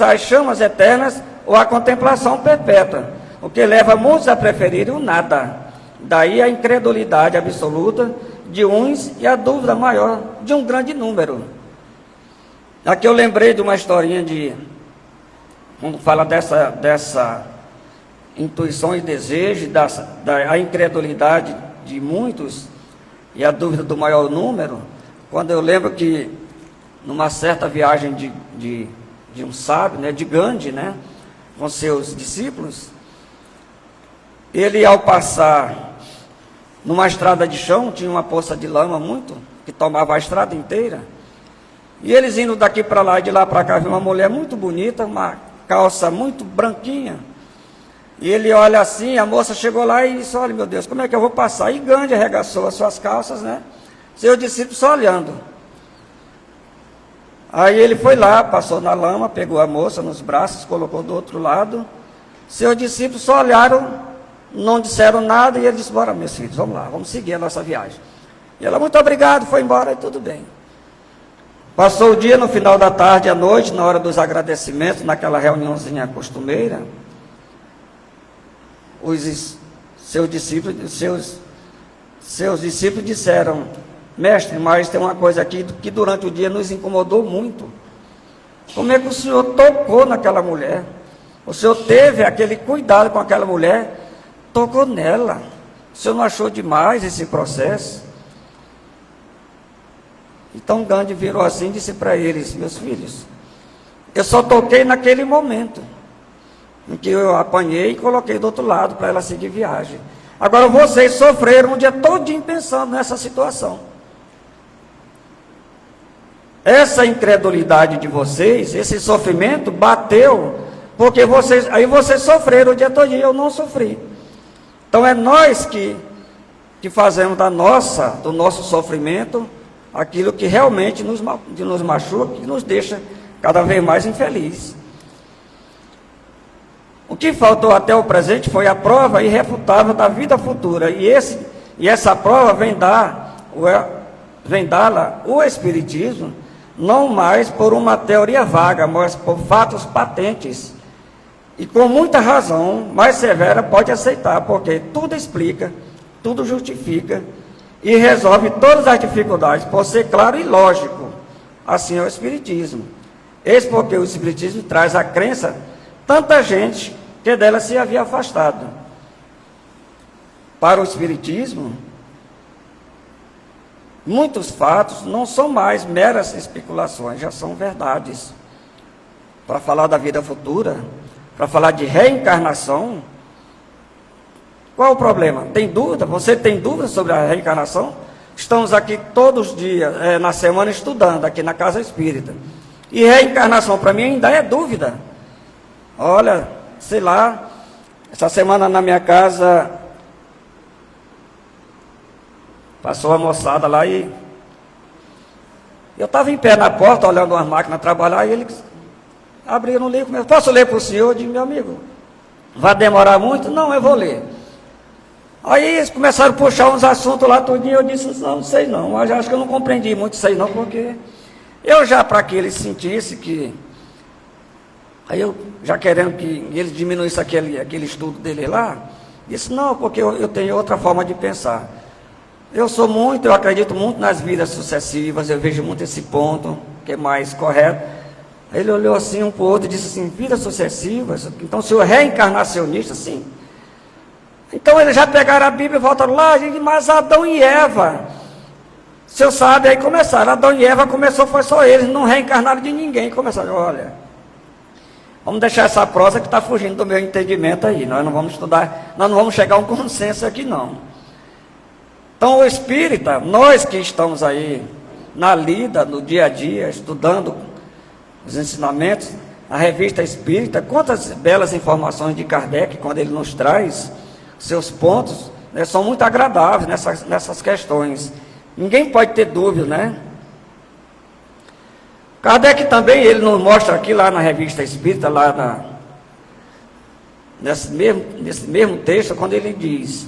às chamas eternas ou à contemplação perpétua, o que leva muitos a preferirem o nada. Daí a incredulidade absoluta de uns e a dúvida maior de um grande número. Aqui eu lembrei de uma historinha quando fala dessa intuição e desejo, da incredulidade de muitos e a dúvida do maior número, quando eu lembro que numa certa viagem de um sábio, né, de Gandhi, né, com seus discípulos, ele, ao passar numa estrada de chão, tinha uma poça de lama que tomava a estrada inteira, e eles indo daqui para lá e de lá para cá, viu uma mulher muito bonita, uma calça muito branquinha, e ele olha assim, a moça chegou lá e disse, olha, meu Deus, como é que eu vou passar? E Gandhi arregaçou as suas calças, né? Seu discípulo só olhando. Aí ele foi lá, passou na lama, pegou a moça nos braços, colocou do outro lado. Seus discípulos só olharam, não disseram nada, e ele disse, bora, meus filhos, vamos lá, vamos seguir a nossa viagem. E ela, muito obrigado, foi embora e tudo bem. Passou o dia, no final da tarde, à noite, na hora dos agradecimentos, naquela reuniãozinha costumeira, seus discípulos disseram, mestre, mas tem uma coisa aqui que durante o dia nos incomodou muito. Como é que o senhor tocou naquela mulher? O senhor teve aquele cuidado com aquela mulher, tocou nela. O senhor não achou demais esse processo? Então Gandhi virou assim e disse para eles: meus filhos, eu só toquei naquele momento em que eu apanhei e coloquei do outro lado para ela seguir viagem. Agora vocês sofreram um dia todinho pensando nessa situação. Essa incredulidade de vocês, esse sofrimento bateu, porque vocês sofreram o dia todinho, eu não sofri. Então é nós que fazemos do nosso sofrimento aquilo que realmente nos machuca, que nos deixa cada vez mais infeliz. O que faltou até o presente foi a prova irrefutável da vida futura. E essa prova vem dá-la o Espiritismo, não mais por uma teoria vaga, mas por fatos patentes. E com muita razão, mais severa, pode aceitar, porque tudo explica, tudo justifica e resolve todas as dificuldades, por ser claro e lógico. Assim é o Espiritismo. Eis porque o Espiritismo traz a crença tanta gente que dela se havia afastado. Para o Espiritismo, muitos fatos não são mais meras especulações, já são verdades. Para falar da vida futura, para falar de reencarnação, qual o problema? Tem dúvida? Você tem dúvida sobre a reencarnação? Estamos aqui todos os dias, na semana, estudando aqui na Casa Espírita. E reencarnação para mim ainda é dúvida. Olha, sei lá, essa semana na minha casa passou a moçada lá e eu estava em pé na porta olhando umas máquinas trabalhar e eles abriram o livro. Posso ler para o senhor? Eu disse: meu amigo, vai demorar muito? Não, eu vou ler. Aí eles começaram a puxar uns assuntos lá tudinho, eu disse: não sei não, mas acho que eu não compreendi muito isso aí não, porque eu já, para que eles sentissem que... Aí eu, já querendo que eles diminuíssem aquele estudo dele lá, disse: não, porque eu tenho outra forma de pensar. Eu acredito muito nas vidas sucessivas, eu vejo muito esse ponto, que é mais correto. Aí ele olhou assim um para o outro e disse assim: vidas sucessivas? Então o senhor é reencarnacionista? Sim. Então eles já pegaram a Bíblia e voltaram lá, mas Adão e Eva, o senhor sabe, aí começaram, Adão e Eva começou, foi só eles, não reencarnaram de ninguém. Começaram: olha, vamos deixar essa prosa que está fugindo do meu entendimento aí, nós não vamos estudar, nós não vamos chegar a um consenso aqui não. Então o espírita, nós que estamos aí na lida, no dia a dia, estudando os ensinamentos, a revista Espírita, quantas belas informações de Kardec, quando ele nos traz seus pontos, né, são muito agradáveis nessas questões. Ninguém pode ter dúvida, né? Kardec também, ele nos mostra aqui lá na revista Espírita, nesse mesmo texto, quando ele diz: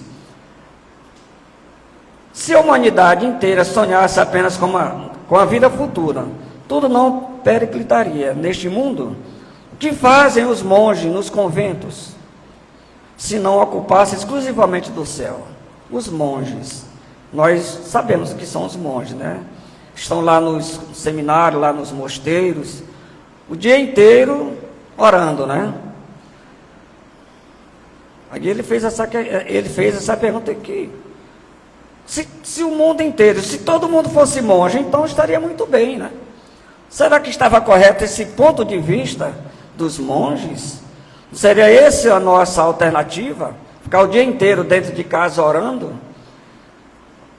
se a humanidade inteira sonhasse apenas com a vida futura, tudo não periclitaria neste mundo. O que fazem os monges nos conventos, se não ocupassem exclusivamente do céu? Os monges, nós sabemos que são os monges, né? Estão lá nos seminários, lá nos mosteiros, o dia inteiro orando, né? Aí ele fez essa pergunta aqui: se o mundo inteiro, se todo mundo fosse monge, então estaria muito bem, né? Será que estava correto esse ponto de vista dos monges? Seria essa a nossa alternativa? Ficar o dia inteiro dentro de casa orando?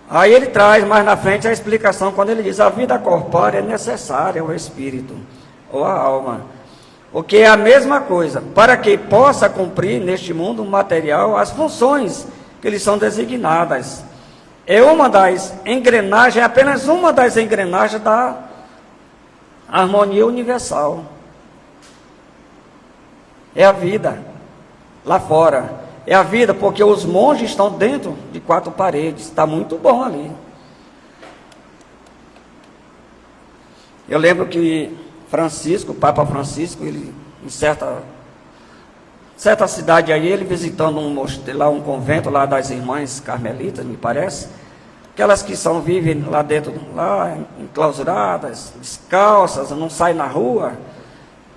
Aí ele traz mais na frente a explicação, quando ele diz: a vida corpórea é necessária ao espírito ou à alma, o que é a mesma coisa, para que possa cumprir neste mundo material as funções que lhe são designadas. É uma das engrenagens, é apenas uma das engrenagens da harmonia universal. É a vida lá fora. É a vida, porque os monges estão dentro de 4 paredes. Está muito bom ali. Eu lembro que Francisco, o Papa Francisco, ele, em certa cidade aí, ele visitando um convento lá das irmãs carmelitas, me parece, aquelas que vivem lá dentro, lá enclausuradas, descalças, não saem na rua.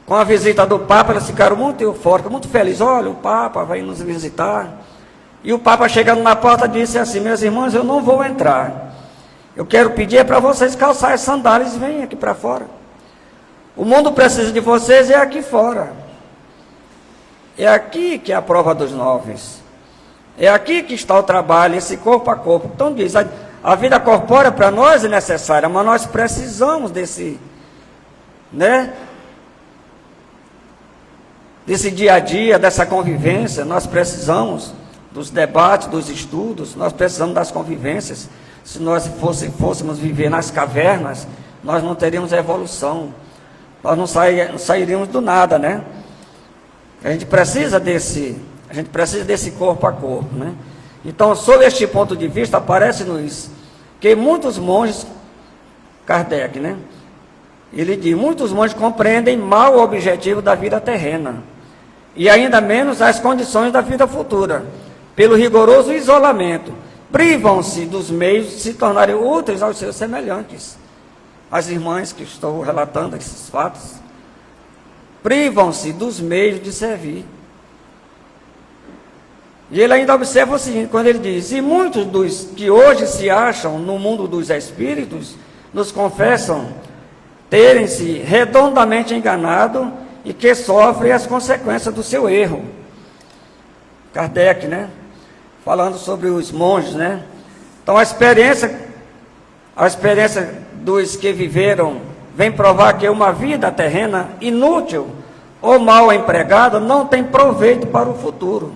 Com a visita do Papa, elas ficaram muito eufóricas, muito felizes. Olha, o Papa vai nos visitar. E o Papa, chegando na porta, disse assim: meus irmãos, eu não vou entrar. Eu quero pedir para vocês calçar as sandálias e venham aqui para fora. O mundo precisa de vocês, é aqui fora. É aqui que é a prova dos 9. É aqui que está o trabalho, esse corpo a corpo. Então diz, a vida corpórea para nós é necessária, mas nós precisamos desse dia a dia, dessa convivência. Nós precisamos dos debates, dos estudos, nós precisamos das convivências. Se nós fôssemos viver nas cavernas, nós não teríamos evolução. Nós não sairíamos do nada, né? A gente precisa desse corpo a corpo, né? Então, sob este ponto de vista, aparece-nos que muitos monges, Kardec, né? Ele diz, muitos monges compreendem mal o objetivo da vida terrena, e ainda menos as condições da vida futura. Pelo rigoroso isolamento, privam-se dos meios de se tornarem úteis aos seus semelhantes. As irmãs que estou relatando esses fatos, privam-se dos meios de servir. E ele ainda observa o seguinte, quando ele diz, e muitos dos que hoje se acham no mundo dos espíritos, nos confessam terem se redondamente enganado e que sofrem as consequências do seu erro. Kardec, né? Falando sobre os monges, né? Então a experiência dos que viveram vem provar que uma vida terrena inútil ou mal empregada não tem proveito para o futuro.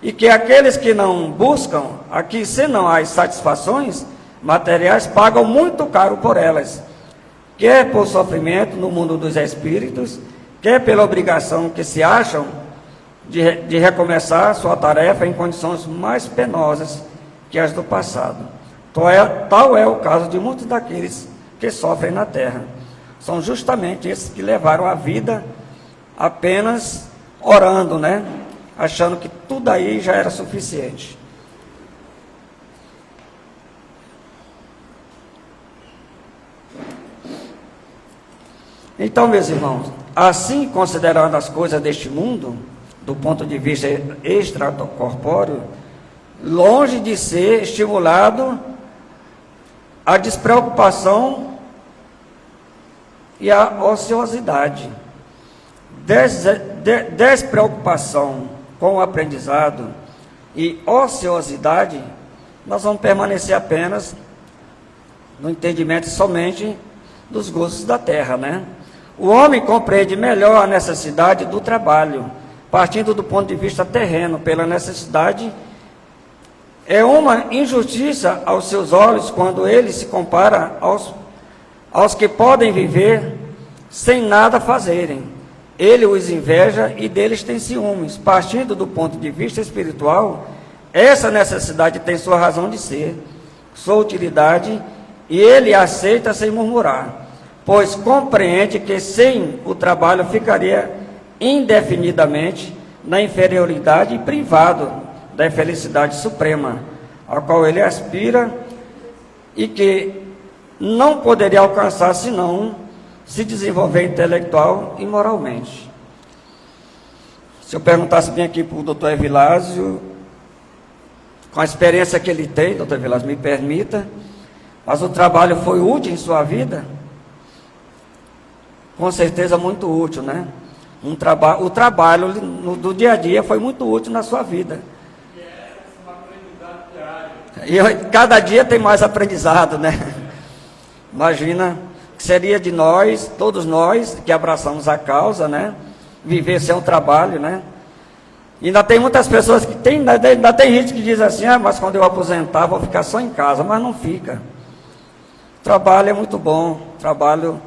E que aqueles que não buscam aqui senão as satisfações materiais pagam muito caro por elas, quer por sofrimento no mundo dos espíritos, quer pela obrigação que se acham de recomeçar sua tarefa em condições mais penosas que as do passado. Tal é o caso de muitos daqueles que sofrem na terra. São justamente esses que levaram a vida apenas orando, né? Achando que tudo aí já era suficiente. Então, meus irmãos, assim considerando as coisas deste mundo, do ponto de vista extracorpóreo, longe de ser estimulado a despreocupação e a ociosidade. Despreocupação com o aprendizado e ociosidade, nós vamos permanecer apenas no entendimento somente dos gostos da terra, né? O homem compreende melhor a necessidade do trabalho, partindo do ponto de vista terreno, pela necessidade. É uma injustiça aos seus olhos quando ele se compara aos que podem viver sem nada fazerem. Ele os inveja e deles tem ciúmes. Partindo do ponto de vista espiritual, essa necessidade tem sua razão de ser, sua utilidade, e ele aceita sem murmurar, pois compreende que sem o trabalho ficaria indefinidamente na inferioridade e privado da felicidade suprema, a qual ele aspira e que não poderia alcançar senão se desenvolver intelectual e moralmente. Se eu perguntasse bem aqui para o doutor Evilásio, com a experiência que ele tem, doutor Evilásio, me permita, mas o trabalho foi útil em sua vida? Com certeza muito útil, né? O trabalho do dia a dia foi muito útil na sua vida. E cada dia tem mais aprendizado, né? Imagina que seria de nós, todos nós que abraçamos a causa, né? Viver sem um trabalho, né? E ainda tem muitas pessoas que ainda tem gente que diz assim, mas quando eu aposentar vou ficar só em casa, mas não fica. O trabalho é muito bom, o trabalho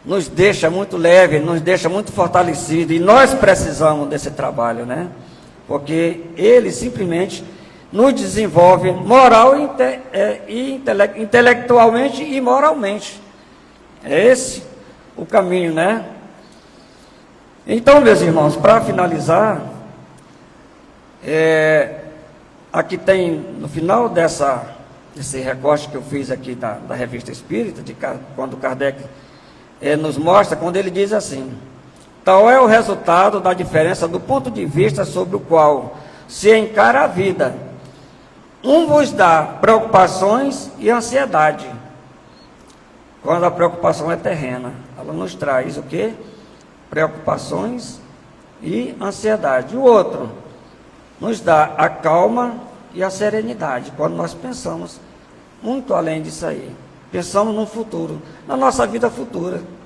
nos deixa muito leve, nos deixa muito fortalecido, e nós precisamos desse trabalho, né? Porque ele simplesmente nos desenvolve moral e intelectualmente e moralmente. É esse o caminho, né? Então, meus irmãos, para finalizar, aqui tem, no final desse recorte que eu fiz aqui da Revista Espírita, quando Kardec nos mostra, quando ele diz assim, Tal é o resultado da diferença do ponto de vista sobre o qual se encara a vida. Um vos dá preocupações e ansiedade. Quando a preocupação é terrena, ela nos traz o quê? Preocupações e ansiedade. O outro nos dá a calma e a serenidade, quando nós pensamos muito além disso aí. Pensamos no futuro, na nossa vida futura.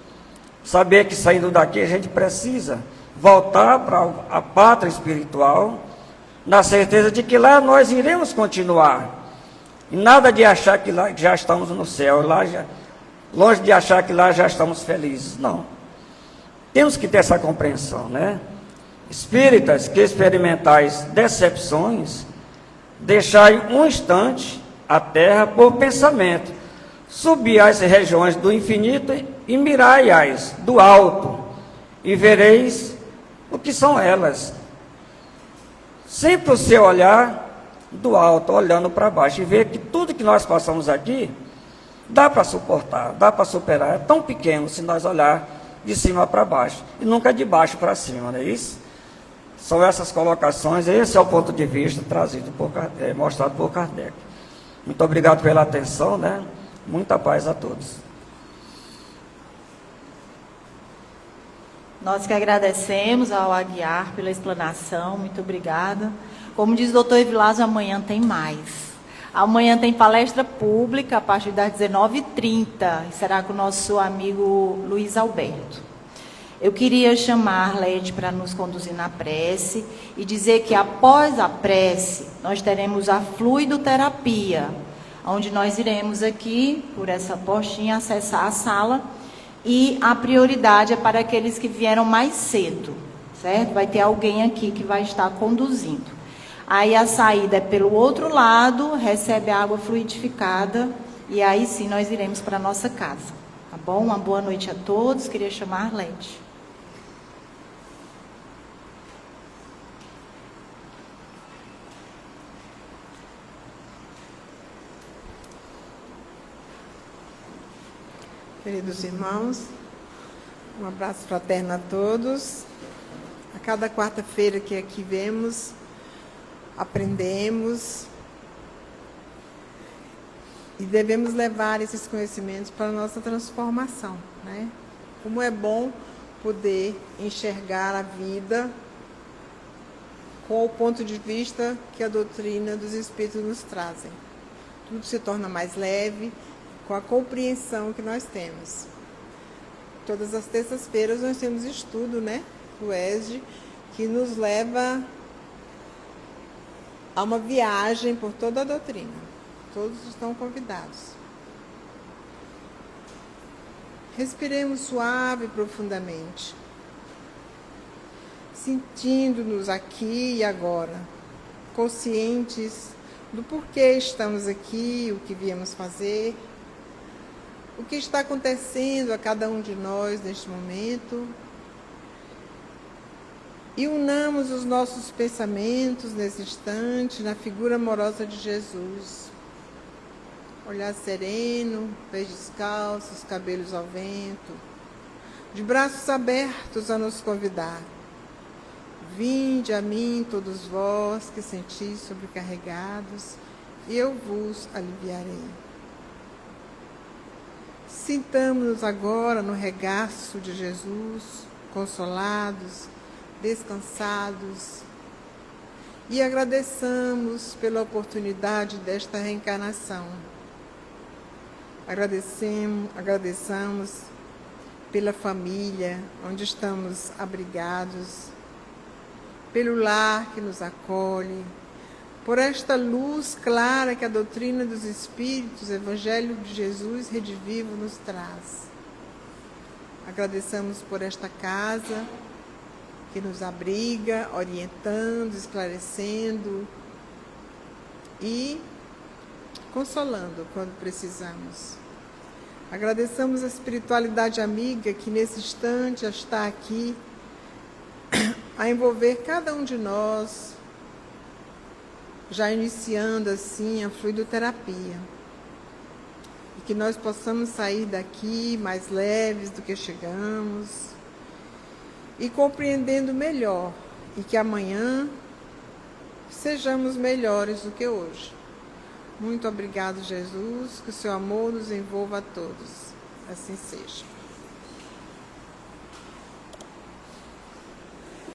Saber que saindo daqui a gente precisa voltar para a pátria espiritual, na certeza de que lá nós iremos continuar. E nada de achar que lá já estamos no céu, longe de achar que lá já estamos felizes. Não. Temos que ter essa compreensão, né? Espíritas que experimentais decepções, deixai um instante a terra por pensamento, subi às regiões do infinito e mirai-as do alto, e vereis o que são elas. Sempre o seu olhar do alto, olhando para baixo, e ver que tudo que nós passamos aqui, dá para suportar, dá para superar. É tão pequeno se nós olhar de cima para baixo, e nunca de baixo para cima, não é isso? São essas colocações, esse é o ponto de vista trazido mostrado por Kardec. Muito obrigado pela atenção, né? Muita paz a todos. Nós que agradecemos ao Aguiar pela explanação, muito obrigada. Como diz o doutor Evilásio, amanhã tem mais. Amanhã tem palestra pública a partir das 19h30, e será com o nosso amigo Luiz Alberto. Eu queria chamar a Arlete para nos conduzir na prece e dizer que após a prece nós teremos a fluidoterapia, onde nós iremos aqui, por essa portinha, acessar a sala, e a prioridade é para aqueles que vieram mais cedo, certo? Vai ter alguém aqui que vai estar conduzindo. Aí a saída é pelo outro lado, recebe a água fluidificada, e aí sim nós iremos para a nossa casa, tá bom? Uma boa noite a todos, queria chamar a Arlete. Queridos irmãos, um abraço fraterno a todos. A cada quarta-feira que aqui vemos, aprendemos e devemos levar esses conhecimentos para a nossa transformação, né? Como é bom poder enxergar a vida com o ponto de vista que a doutrina dos Espíritos nos trazem. Tudo se torna mais leve, com a compreensão que nós temos. Todas as terças-feiras nós temos estudo, né, do ESD, que nos leva a uma viagem por toda a doutrina. Todos estão convidados. Respiremos suave e profundamente, sentindo-nos aqui e agora, conscientes do porquê estamos aqui, o que viemos fazer, o que está acontecendo a cada um de nós neste momento, e unamos os nossos pensamentos nesse instante na figura amorosa de Jesus. Olhar sereno, pés descalços, cabelos ao vento, de braços abertos a nos convidar. Vinde a mim todos vós que sentis sobrecarregados, e eu vos aliviarei. Sintamo-nos agora no regaço de Jesus, consolados, descansados, e agradeçamos pela oportunidade desta reencarnação. Agradecemos pela família onde estamos abrigados, pelo lar que nos acolhe, por esta luz clara que a doutrina dos Espíritos, o Evangelho de Jesus redivivo nos traz. Agradecemos por esta casa que nos abriga, orientando, esclarecendo e consolando quando precisamos. Agradecemos a espiritualidade amiga que nesse instante está aqui a envolver cada um de nós, já iniciando assim a fluidoterapia. E que nós possamos sair daqui mais leves do que chegamos, e compreendendo melhor, e que amanhã sejamos melhores do que hoje. Muito obrigado, Jesus, que o seu amor nos envolva a todos. Assim seja.